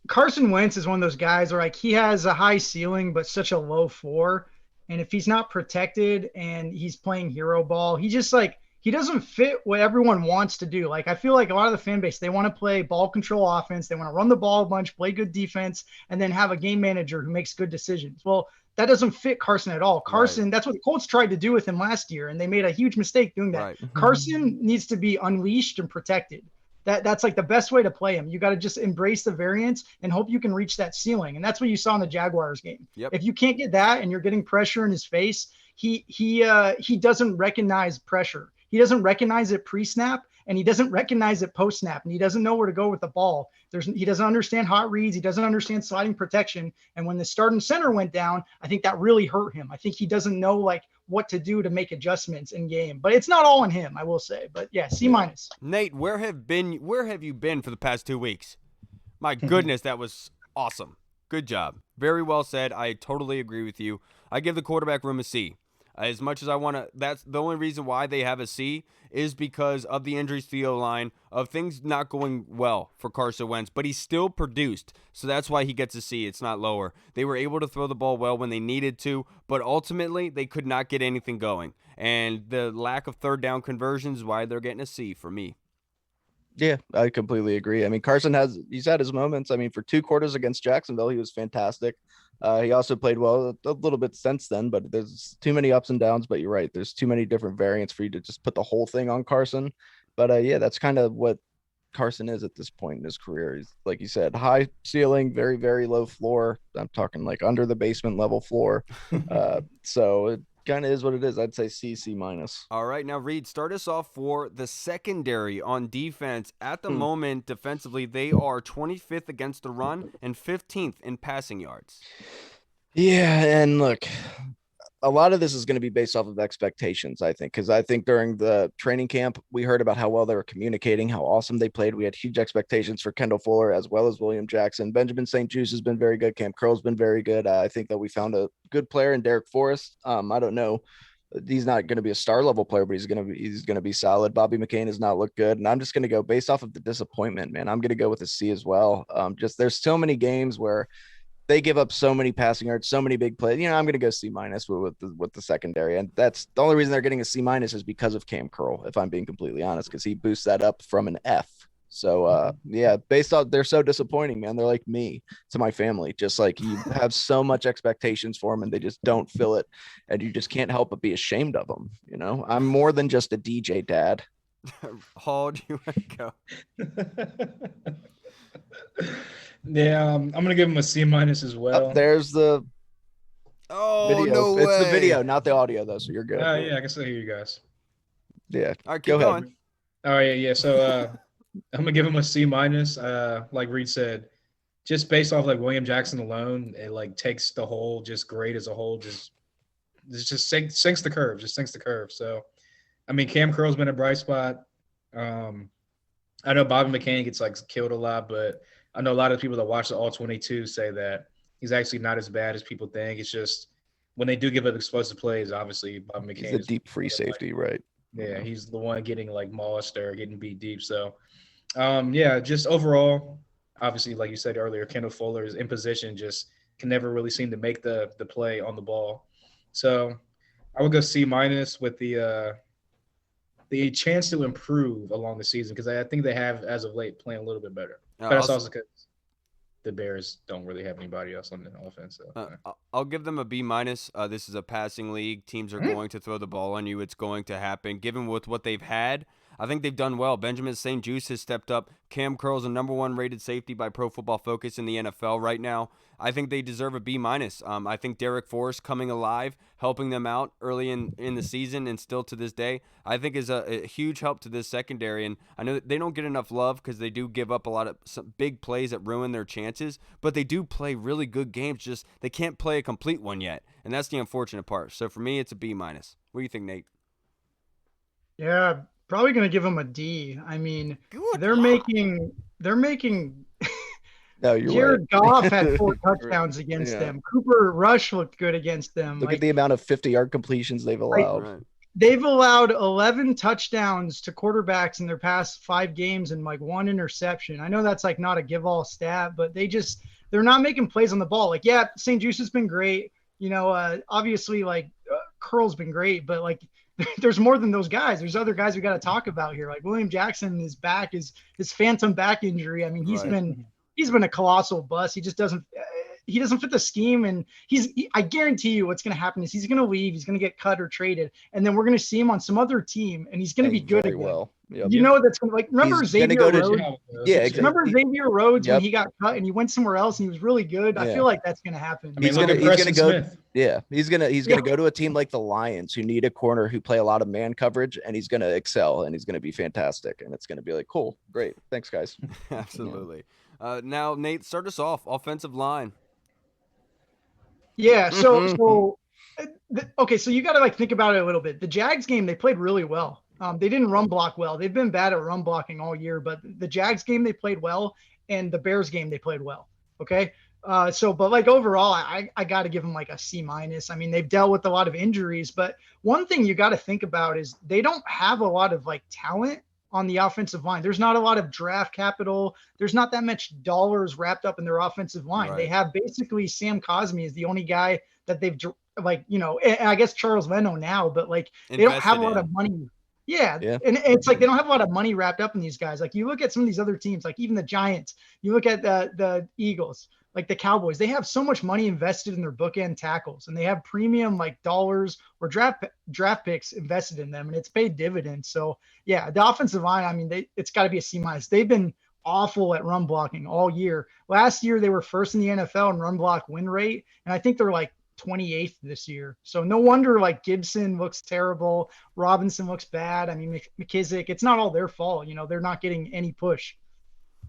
Carson Wentz is one of those guys where like he has a high ceiling but such a low floor, and if he's not protected and he's playing hero ball, he just like he doesn't fit what everyone wants to do. Like I feel like a lot of the fan base, they want to play ball control offense, they want to run the ball a bunch, play good defense, and then have a game manager who makes good decisions. Well, that doesn't fit Carson at all. Carson, right. That's what the Colts tried to do with him last year, and they made a huge mistake doing that. Right. Carson needs to be unleashed and protected. That's like the best way to play him. You got to just embrace the variance and hope you can reach that ceiling. And that's what you saw in the Jaguars game. Yep. If you can't get that and you're getting pressure in his face, he doesn't recognize pressure. He doesn't recognize it pre-snap, and he doesn't recognize it post-snap, and he doesn't know where to go with the ball. He doesn't understand hot reads. He doesn't understand sliding protection. And when the starting center went down, I think that really hurt him. I think he doesn't know like what to do to make adjustments in game. But it's not all on him, I will say. But yeah, C-. Nate, where have you been for the past 2 weeks? My goodness, that was awesome. Good job. Very well said. I totally agree with you. I give the quarterback room a C. As much as I want to, that's the only reason why they have a C is because of the injuries to the O-line, of things not going well for Carson Wentz, but he still produced. So that's why he gets a C. It's not lower. They were able to throw the ball well when they needed to, but ultimately they could not get anything going. And the lack of third down conversions is why they're getting a C for me. Yeah, I completely agree. I mean, he's had his moments. I mean, for 2 quarters against Jacksonville, he was fantastic. He also played well a little bit since then, but there's too many ups and downs. But you're right. There's too many different variants for you to just put the whole thing on Carson. But yeah, that's kind of what Carson is at this point in his career. He's, like you said, high ceiling, very, very low floor. I'm talking like under the basement level floor. So it kind of is what it is. I'd say C minus. All right, now Reed, start us off for the secondary on defense. At the moment, defensively, they are 25th against the run and 15th in passing yards. Yeah, and look, a lot of this is going to be based off of expectations, I think, because I think during the training camp, we heard about how well they were communicating, how awesome they played. We had huge expectations for Kendall Fuller as well as William Jackson. Benjamin St. Juste has been very good. Cam Curl's been very good. I think that we found a good player in Derek Forrest. I don't know. He's not going to be a star level player, but he's going to be solid. Bobby McCain has not looked good. And I'm just going to go based off of the disappointment, man. I'm going to go with a C as well. Just there's so many games where they give up so many passing yards, so many big plays. I'm going to go C minus with the secondary, and that's the only reason they're getting a C minus is because of Cam Curl, if I'm being completely honest, because he boosts that up from an F. So yeah, based on they're so disappointing, man. They're like me to my family, just like you have so much expectations for them, and they just don't fill it, and you just can't help but be ashamed of them. I'm more than just a DJ dad. Hall, do you want to go? Yeah, I'm gonna give him a C minus as well. There's the video. No way. It's the video, not the audio, though. So you're good. Yeah, I can still hear you guys. Yeah. All right, Go keep ahead. going. Oh yeah. So I'm gonna give him a C minus. Like Reed said, just based off like William Jackson alone, it like takes the whole just grade as a whole, just sinks the curve, So, I mean, Cam Curl's been a bright spot. I know Bobby McCain gets like killed a lot, but I know a lot of people that watch the All 22 say that he's actually not as bad as people think. It's just when they do give up explosive plays, obviously Bobby McCain is a deep free safety, right? Yeah, he's the one getting like mossed or getting beat deep. So, yeah, just overall, obviously, like you said earlier, Kendall Fuller is in position, just can never really seem to make the play on the ball. So, I would go C minus with the chance to improve along the season because I think they have, as of late, playing a little bit better. But that's also because the Bears don't really have anybody else on the offense. So. I'll give them a B minus. This is a passing league. Teams are going to throw the ball on you. It's going to happen. Given with what they've had, I think they've done well. Benjamin St. Juste has stepped up. Cam Curl's a #1 rated safety by Pro Football Focus in the NFL right now. I think they deserve a B minus. I think Derek Forrest coming alive, helping them out early in the season and still to this day, I think is a huge help to this secondary. And I know that they don't get enough love because they do give up a lot of some big plays that ruin their chances, but they do play really good games. Just they can't play a complete one yet, and that's the unfortunate part. So for me, it's a B minus. What do you think, Nate? Yeah, probably going to give them a D. I mean, Good they're luck. making No, you're Jared right. Goff had 4 touchdowns against them. Cooper Rush looked good against them. Look at the amount of 50-yard completions they've allowed. Right. They've allowed 11 touchdowns to quarterbacks in their past 5 games and like 1 interception. I know that's like not a give all stat, but they're not making plays on the ball. Like, yeah, St. Juste has been great. Obviously like Curl's been great, but like there's more than those guys. There's other guys we got to talk about here. Like William Jackson, his phantom back injury. I mean, he's been a colossal bust. He just doesn't fit the scheme. And I guarantee you what's going to happen is he's going to leave. He's going to get cut or traded. And then we're going to see him on some other team and he's going to be good again. Well. Yep. That's going to like, remember He's Xavier Rhodes? Yeah, exactly. Remember Xavier Rhodes when he got cut and he went somewhere else and he was really good. I feel like that's going to happen. I mean, He's look gonna at Preston go. Smith. Yeah, he's gonna go to a team like the Lions who need a corner who play a lot of man coverage, and he's gonna excel and he's gonna be fantastic, and it's gonna be like cool, great, thanks guys. Absolutely. Now Nate, start us off. Offensive line. Yeah. So okay. So you got to like think about it a little bit. The Jags game, they played really well. They didn't run block well. They've been bad at run blocking all year, but the Jags game, they played well. And the Bears game, they played well. Okay. But like overall, I got to give them like a C minus. I mean, they've dealt with a lot of injuries, but one thing you got to think about is they don't have a lot of like talent on the offensive line. There's not a lot of draft capital. There's not that much dollars wrapped up in their offensive line. Right. They have basically Sam Cosmi is the only guy that they've like, you know, and I guess Charles Leno now, but like they don't have a lot of money. Yeah. And it's like they don't have a lot of money wrapped up in these guys. Like you look at some of these other teams, like even the Giants, you look at the Eagles, like the Cowboys, they have so much money invested in their bookend tackles, and they have premium like dollars or draft picks invested in them, and it's paid dividends. So yeah, the offensive line, I mean, it's got to be a C minus. They've been awful at run blocking all year. Last year they were first in the NFL in run block win rate, and I think they're like 28th this year. So no wonder like Gibson looks terrible, Robinson looks bad. I mean, McKissick, it's not all their fault. You know, they're not getting any push.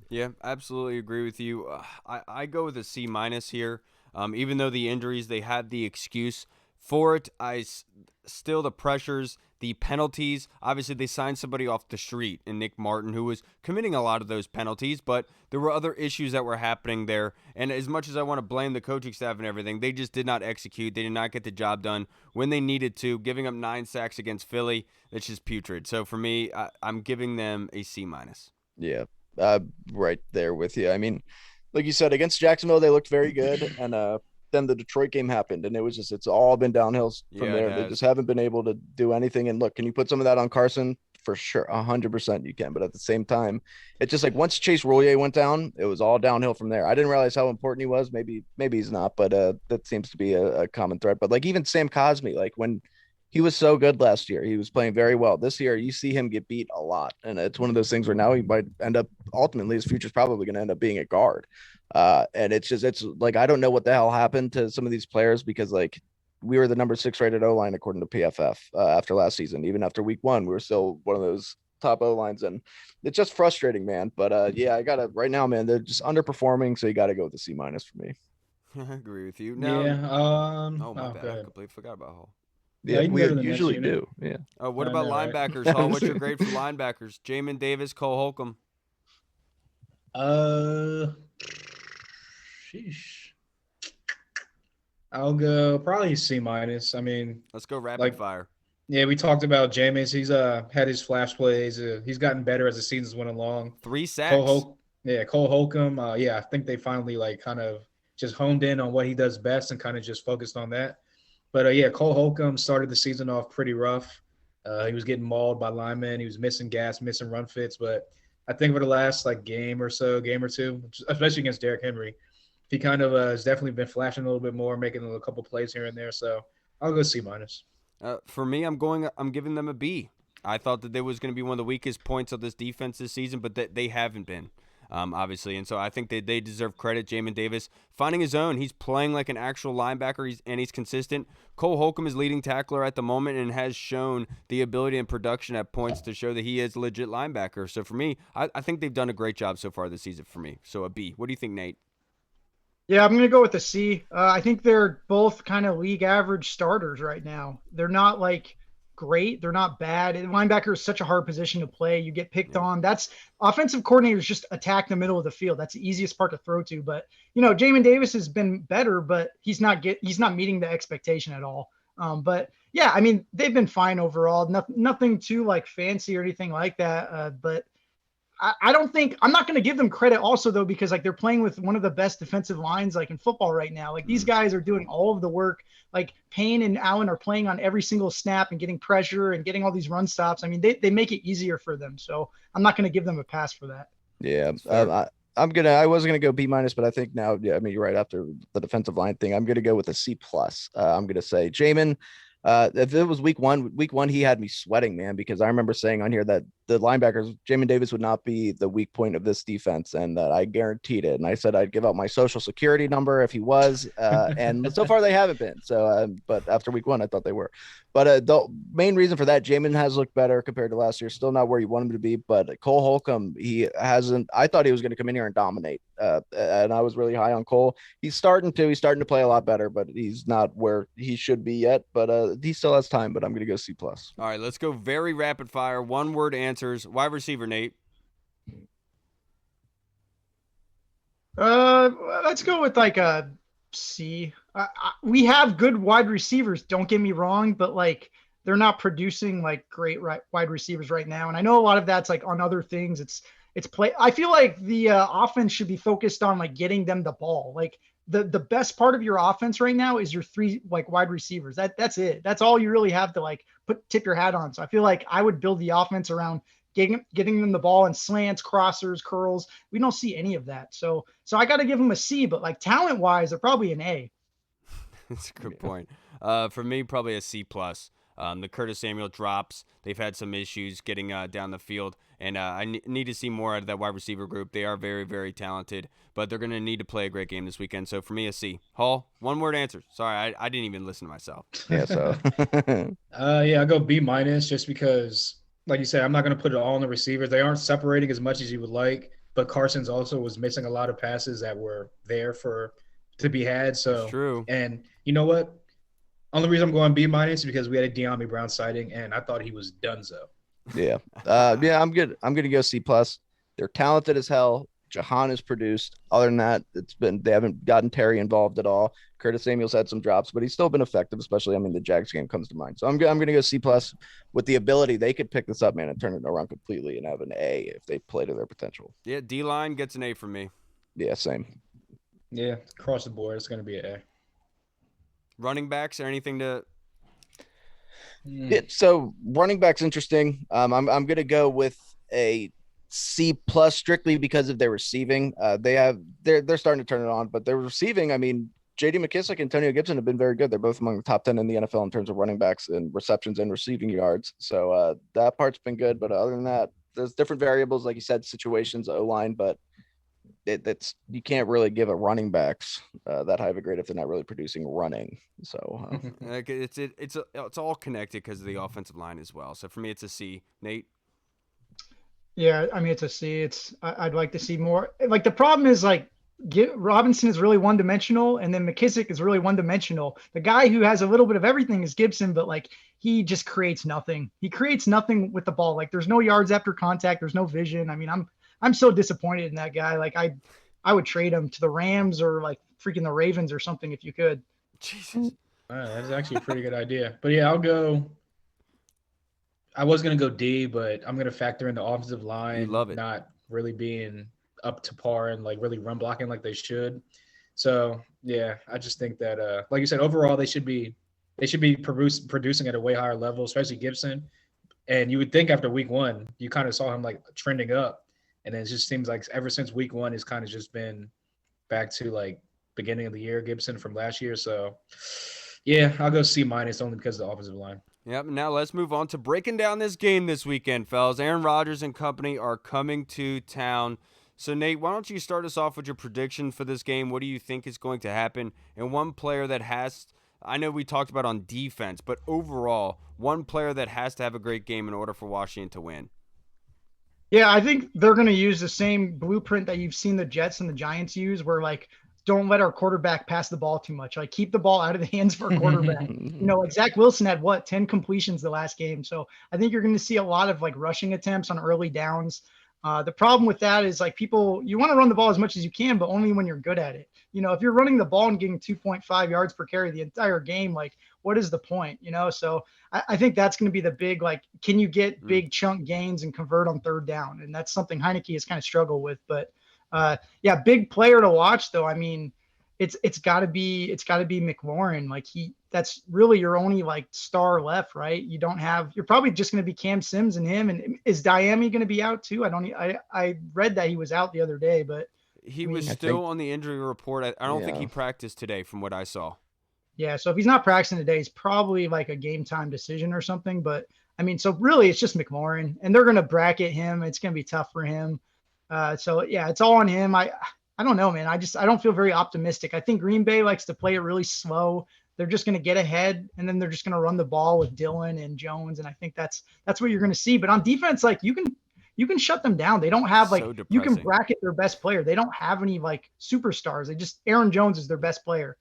Yeah, absolutely agree with you. I go with a C minus here. Even though the injuries, they had the excuse for it. Still the pressures, the penalties. Obviously, they signed somebody off the street in Nick Martin, who was committing a lot of those penalties, but there were other issues that were happening there. And as much as I want to blame the coaching staff and everything, they just did not execute. They did not get the job done when they needed to. Giving up 9 sacks against Philly, that's just putrid. So for me, I'm giving them a C minus. Yeah. Right there with you. I mean, like you said, against Jacksonville, they looked very good. And then the Detroit game happened, and it's all been downhill from there. They just haven't been able to do anything. And look, can you put some of that on Carson? For sure. 100% you can. But at the same time, it's just like once Chase Roullier went down, it was all downhill from there. I didn't realize how important he was. Maybe he's not, but that seems to be a common thread. But like even Sam Cosmi, like when he was so good last year, he was playing very well. This year, you see him get beat a lot. And it's one of those things where now he might end up, ultimately, his future is probably going to end up being a guard. And it's like, I don't know what the hell happened to some of these players, because like we were the number 6 rated O-line according to PFF after last season. Even after week 1, we were still one of those top O-lines, and it's just frustrating, man. But yeah, I gotta right now, man, they're just underperforming, so you got to go with the C minus for me. I agree with you. Now, yeah. oh my bad, I completely forgot about Hall. Yeah, we usually do. Yeah. What about linebackers? Right? Hall, what's your grade for linebackers? Jamin Davis, Cole Holcomb. Sheesh. I'll go probably C minus. I mean, let's go rapid fire. Yeah, we talked about Jameis. He's had his flash plays. He's gotten better as the season's went along. 3 sacks. Cole Holcomb. I think they finally like kind of just honed in on what he does best and kind of just focused on that. But Cole Holcomb started the season off pretty rough. He was getting mauled by linemen. He was missing gas, missing run fits. But I think for the last like game or two, especially against Derrick Henry, he kind of has definitely been flashing a little bit more, making a couple plays here and there. So I'll go C minus. For me, I'm giving them a B. I thought that they was going to be one of the weakest points of this defense this season, but they haven't been. Obviously. And so I think they deserve credit. Jamin Davis finding his own. He's playing like an actual linebacker, he's consistent. Cole Holcomb is leading tackler at the moment and has shown the ability and production at points to show that he is a legit linebacker. So for me, I think they've done a great job so far this season for me. So a B. What do you think, Nate? Yeah, I'm going to go with a C. I think they're both kind of league average starters right now. They're not like great. They're not bad. And linebacker is such a hard position to play. You get picked on. That's offensive coordinators just attack the middle of the field. That's the easiest part to throw to. But Jamin Davis has been better, but he's not meeting the expectation at all. But yeah, I mean, they've been fine overall. Nothing too like fancy or anything like that. But I don't think I'm not going to give them credit also though, because like they're playing with one of the best defensive lines like in football right now. Like these guys are doing all of the work. Like Payne and Allen are playing on every single snap and getting pressure and getting all these run stops. I mean, they make it easier for them. So I'm not going to give them a pass for that. Yeah. I was gonna go B minus, but I think now, yeah, I mean, you're right. After the defensive line thing, I'm gonna go with a C plus. I'm gonna say Jamin. If it was week one, he had me sweating, man, because I remember saying on here that the linebackers, Jamin Davis would not be the weak point of this defense, and that I guaranteed it. And I said I'd give out my social security number if he was, and so far they haven't been. So, but after week one, I thought they were. But the main reason for that, Jamin has looked better compared to last year. Still not where you want him to be, but Cole Holcomb, he hasn't. I thought he was going to come in here and dominate, and I was really high on Cole. He's starting to play a lot better, but he's not where he should be yet. But he still has time. But I'm going to go C plus. All right, let's go very rapid fire. 1-word answers. Wide receiver, Nate. Let's go with like a C. We have good wide receivers. Don't get me wrong, but like they're not producing like great wide receivers right now. And I know a lot of that's like on other things. It's play. I feel like the offense should be focused on like getting them the ball. Like the best part of your offense right now is your three like wide receivers. That's it. That's all you really have to like tip your hat on. So I feel like I would build the offense around getting them the ball in slants, crossers, curls. We don't see any of that. So I got to give them a C, but like talent wise, they're probably an A. That's a good point. For me, probably a C plus. The Curtis Samuel drops. They've had some issues getting down the field, and I need to see more out of that wide receiver group. They are very, very talented, but they're going to need to play a great game this weekend. So for me, a C. Hall, one word answer. Sorry, I didn't even listen to myself. Yeah, so Yeah, I'll go B minus just because, like you said, I'm not going to put it all on the receivers. They aren't separating as much as you would like, but Carson's also was missing a lot of passes that were there to be had. So That's true. And you know what? Only reason I'm going B minus is because we had a De'Ami Brown sighting, and I thought he was donezo. yeah. Yeah, I'm good. I'm gonna go C plus. They're talented as hell. Jahan is produced. Other than that, they haven't gotten Terry involved at all. Curtis Samuel's had some drops, but he's still been effective, especially the Jags game comes to mind. So I'm gonna go C plus with the ability they could pick this up, man, and turn it around completely and have an A if they play to their potential. Yeah, D-line gets an A from me. Yeah, same. Yeah, across the board, it's going to be an A. Running backs or anything to So running back's interesting. I'm gonna go with a C plus strictly because of their receiving. They're starting to turn it on, but their receiving, JD McKissick and Antonio Gibson have been very good. They're both among the top 10 in the NFL in terms of running backs and receptions and receiving yards. So that part's been good. But other than that, there's different variables, like you said, situations, O-line, but it's you can't really give a running backs that high of a grade if they're not really producing running. So like it's all connected because of the offensive line as well. So for me, it's a C. Nate. Yeah, it's a C. I'd like to see more. Like the problem is like Robinson is really one dimensional, and then McKissick is really one dimensional. The guy who has a little bit of everything is Gibson, but like he just creates nothing. He creates nothing with the ball. Like there's no yards after contact. There's no vision. I'm so disappointed in that guy. Like I would trade him to the Rams or like freaking the Ravens or something if you could. Jesus. All right, that's actually a pretty good idea. But yeah, I was going to go D, but I'm going to factor in the offensive line not really being up to par and like really run blocking like they should. So yeah, I just think that like you said, overall they should be producing at a way higher level, especially Gibson. And you would think after week one, you kind of saw him like trending up. And then it just seems like ever since week one, he's kind of just been back to like beginning of the year Gibson from last year. So yeah, I'll go C minus only because of the offensive line. Yep. Now let's move on to breaking down this game this weekend, fellas. Aaron Rodgers and company are coming to town. So Nate, why don't you start us off with your prediction for this game? What do you think is going to happen? And one player that I know we talked about on defense, but overall, one player that has to have a great game in order for Washington to win. Yeah, I think they're going to use the same blueprint that you've seen the Jets and the Giants use, where like, don't let our quarterback pass the ball too much. Like keep the ball out of the hands for a quarterback. Like Zach Wilson had 10 completions the last game. So I think you're going to see a lot of like rushing attempts on early downs. The problem with that is like you want to run the ball as much as you can, but only when you're good at it. If you're running the ball and getting 2.5 yards per carry the entire game, like what is the point? So I think that's going to be the big, like, can you get big chunk gains and convert on third down? And that's something Heineke has kind of struggled with, but yeah, big player to watch though. It's gotta be McLaurin. Like that's really your only like star left, right? You're probably just going to be Cam Sims and him. And is Diami going to be out too? I read that he was out the other day, but he was still on the injury report. I don't think he practiced today from what I saw. Yeah. So if he's not practicing today, it's probably like a game time decision or something. But so really it's just McLaurin and they're going to bracket him. It's going to be tough for him. So yeah, it's all on him. I don't know, man. I don't feel very optimistic. I think Green Bay likes to play it really slow. They're just going to get ahead and then they're just going to run the ball with Dillon and Jones. And I think that's what you're going to see. But on defense, like you can shut them down. They don't have you can bracket their best player. They don't have any like superstars. Aaron Jones is their best player.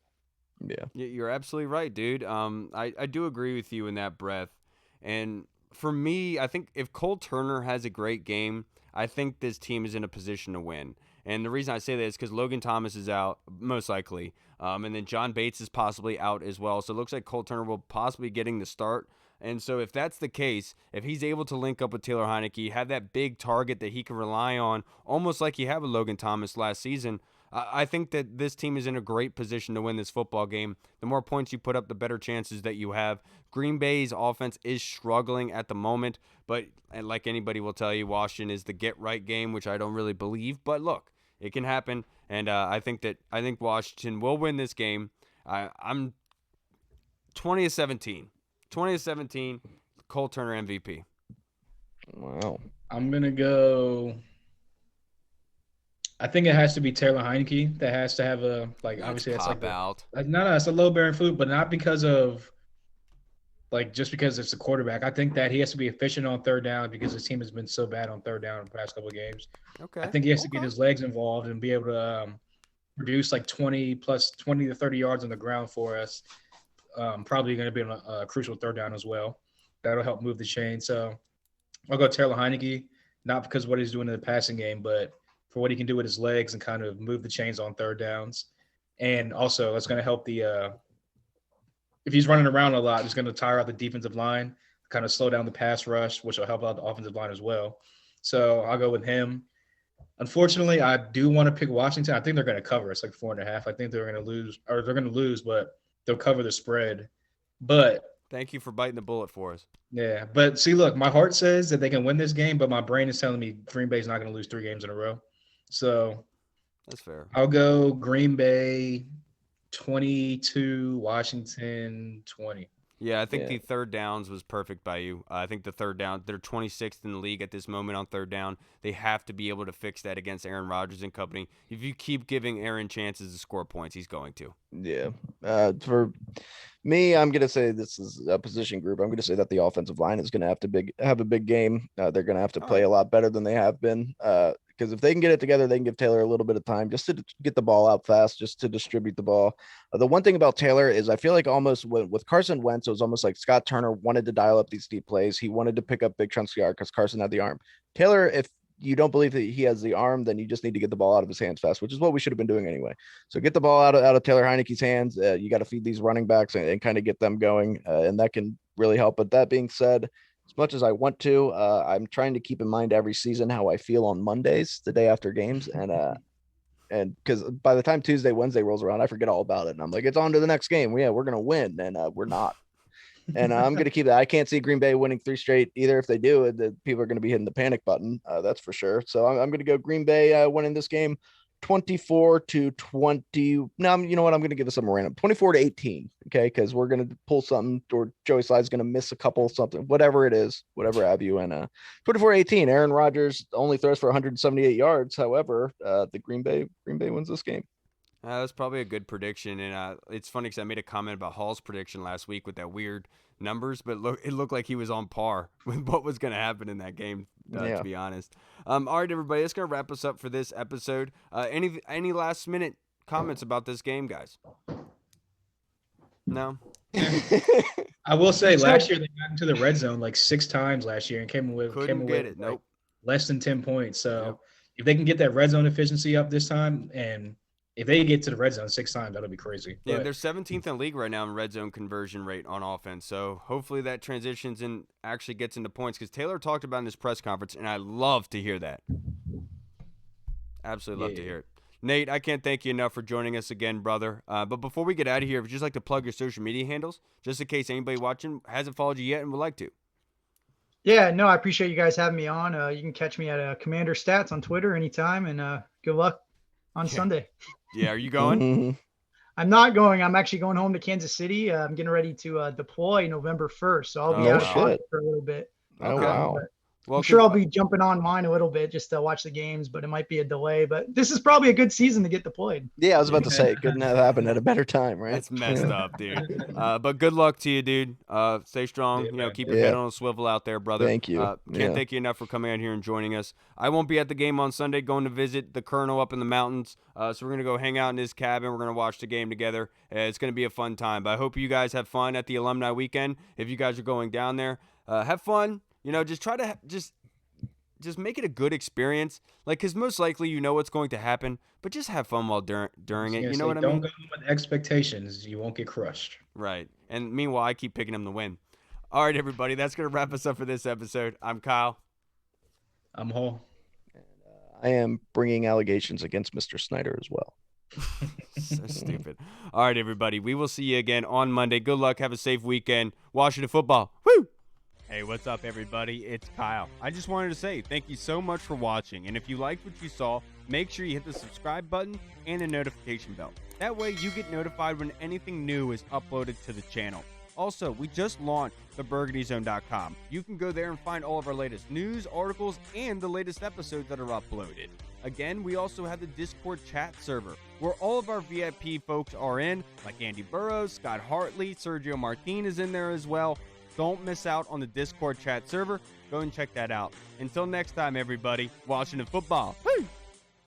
Yeah, you're absolutely right, dude. I do agree with you in that breath. And for me, I think if Cole Turner has a great game, I think this team is in a position to win. And the reason I say that is because Logan Thomas is out, most likely. And then John Bates is possibly out as well. So it looks like Cole Turner will possibly be getting the start. And so if that's the case, if he's able to link up with Taylor Heineke, have that big target that he can rely on, almost like he had with Logan Thomas last season, I think that this team is in a great position to win this football game. The more points you put up, the better chances that you have. Green Bay's offense is struggling at the moment, but like anybody will tell you, Washington is the get-right game, which I don't really believe. But look, it can happen, and I think Washington will win this game. I'm 20-17. 20-17, Cole Turner MVP. Wow. I'm gonna go. I think it has to be Taylor Heineke that has to have a obviously that's like out. No, it's a low bearing fruit, but not because of just because it's a quarterback. I think that he has to be efficient on third down because his team has been so bad on third down in the past couple of games. Okay. I think he has to get his legs involved and be able to produce 20 to 30 yards on the ground for us. Probably going to be on a crucial third down as well. That'll help move the chain. So I'll go Taylor Heineke, not because of what he's doing in the passing game, but for what he can do with his legs and kind of move the chains on third downs. And also that's going to help if he's running around a lot, it's going to tire out the defensive line, kind of slow down the pass rush, which will help out the offensive line as well. So I'll go with him. Unfortunately, I do want to pick Washington. I think they're going to cover. It's 4.5. I think they're going to lose, but they'll cover the spread. But thank you for biting the bullet for us. Yeah, but see, look, my heart says that they can win this game, but my brain is telling me Green Bay's not going to lose 3 games in a row. So that's fair. I'll go Green Bay 22, Washington 20. Yeah, I think the third downs was perfect by you. I think the third down, they're 26th in the league at this moment on third down. They have to be able to fix that against Aaron Rodgers and company. If you keep giving Aaron chances to score points, he's going to. Yeah. For me, I'm going to say this is a position group. I'm going to say that the offensive line is going to have a big game. They're going to have to play a lot better than they have been. Because if they can get it together, they can give Taylor a little bit of time just to get the ball out fast, just to distribute the ball. The one thing about Taylor is I feel like almost with Carson Wentz, it was almost like Scott Turner wanted to dial up these deep plays. He wanted to pick up big chunks of yard because Carson had the arm. Taylor, if you don't believe that he has the arm, then you just need to get the ball out of his hands fast, which is what we should have been doing anyway. So get the ball out of Taylor Heineke's hands. You got to feed these running backs and kind of get them going, and that can really help. But that being said, as much as I want to, I'm trying to keep in mind every season how I feel on Mondays, the day after games, and because by the time Tuesday, Wednesday rolls around, I forget all about it, and I'm like, it's on to the next game. Yeah, we're gonna win, and we're not. And I'm going to keep that. I can't see Green Bay winning 3 straight either. If they do, the people are going to be hitting the panic button. That's for sure. So I'm going to go Green Bay winning this game 24-20. No, you know what? I'm going to give this some random 24-18. Okay. Because we're going to pull something, or Joey Slide's going to miss a couple, something, whatever it is, whatever have you. And 24-18, Aaron Rodgers only throws for 178 yards. However, the Green Bay wins this game. That's probably a good prediction, and it's funny because I made a comment about Hall's prediction last week with that weird numbers, but it looked like he was on par with what was going to happen in that game, to be honest. All right, everybody, that's going to wrap us up for this episode. Any last-minute comments about this game, guys? No? I will say, last year they got into the red zone 6 times last year and came away it. Nope. Less than 10 points. So if they can get that red zone efficiency up this time, and if they get to the red zone 6 times, that'll be crazy. Yeah, they're 17th in the league right now in red zone conversion rate on offense. So hopefully that transitions and actually gets into points, because Taylor talked about in his press conference, and I love to hear that. Absolutely love to hear it. Nate, I can't thank you enough for joining us again, brother. But before we get out of here, if you'd just like to plug your social media handles, just in case anybody watching hasn't followed you yet and would like to. Yeah, no, I appreciate you guys having me on. You can catch me at Commander Stats on Twitter anytime, and good luck on Sunday. Yeah, are you going? I'm not going. I'm actually going home to Kansas City. I'm getting ready to deploy November 1st, so I'll be out of pocket for a little bit. Oh, wow. I'm sure I'll be jumping on mine a little bit just to watch the games, but it might be a delay. But this is probably a good season to get deployed. Yeah, I was about to say, it couldn't have happened at a better time, right? That's messed up, dude. But good luck to you, dude. Stay strong. Keep your head on a swivel out there, brother. Thank you. Can't thank you enough for coming out here and joining us. I won't be at the game on Sunday, going to visit the Colonel up in the mountains. So we're going to go hang out in his cabin. We're going to watch the game together. It's going to be a fun time. But I hope you guys have fun at the alumni weekend. If you guys are going down there, have fun. Just try to just just make it a good experience. Like, because most likely you know what's going to happen, but just have fun while during it. You know what I mean? Don't go with expectations. You won't get crushed. Right. And meanwhile, I keep picking him to win. All right, everybody. That's going to wrap us up for this episode. I'm Kyle. I'm Hall. I am bringing allegations against Mr. Snyder as well. So stupid. All right, everybody. We will see you again on Monday. Good luck. Have a safe weekend. Washington football. Woo! Hey, what's up, everybody? It's Kyle. I just wanted to say thank you so much for watching. And if you liked what you saw, make sure you hit the subscribe button and the notification bell. That way you get notified when anything new is uploaded to the channel. Also, we just launched theburgundyzone.com. You can go there and find all of our latest news, articles, and the latest episodes that are uploaded. Again, we also have the Discord chat server, where all of our VIP folks are in, like Andy Burrows, Scott Hartley, Sergio Martin is in there as well. Don't miss out on the Discord chat server. Go and check that out. Until next time, everybody, Washington football. Woo!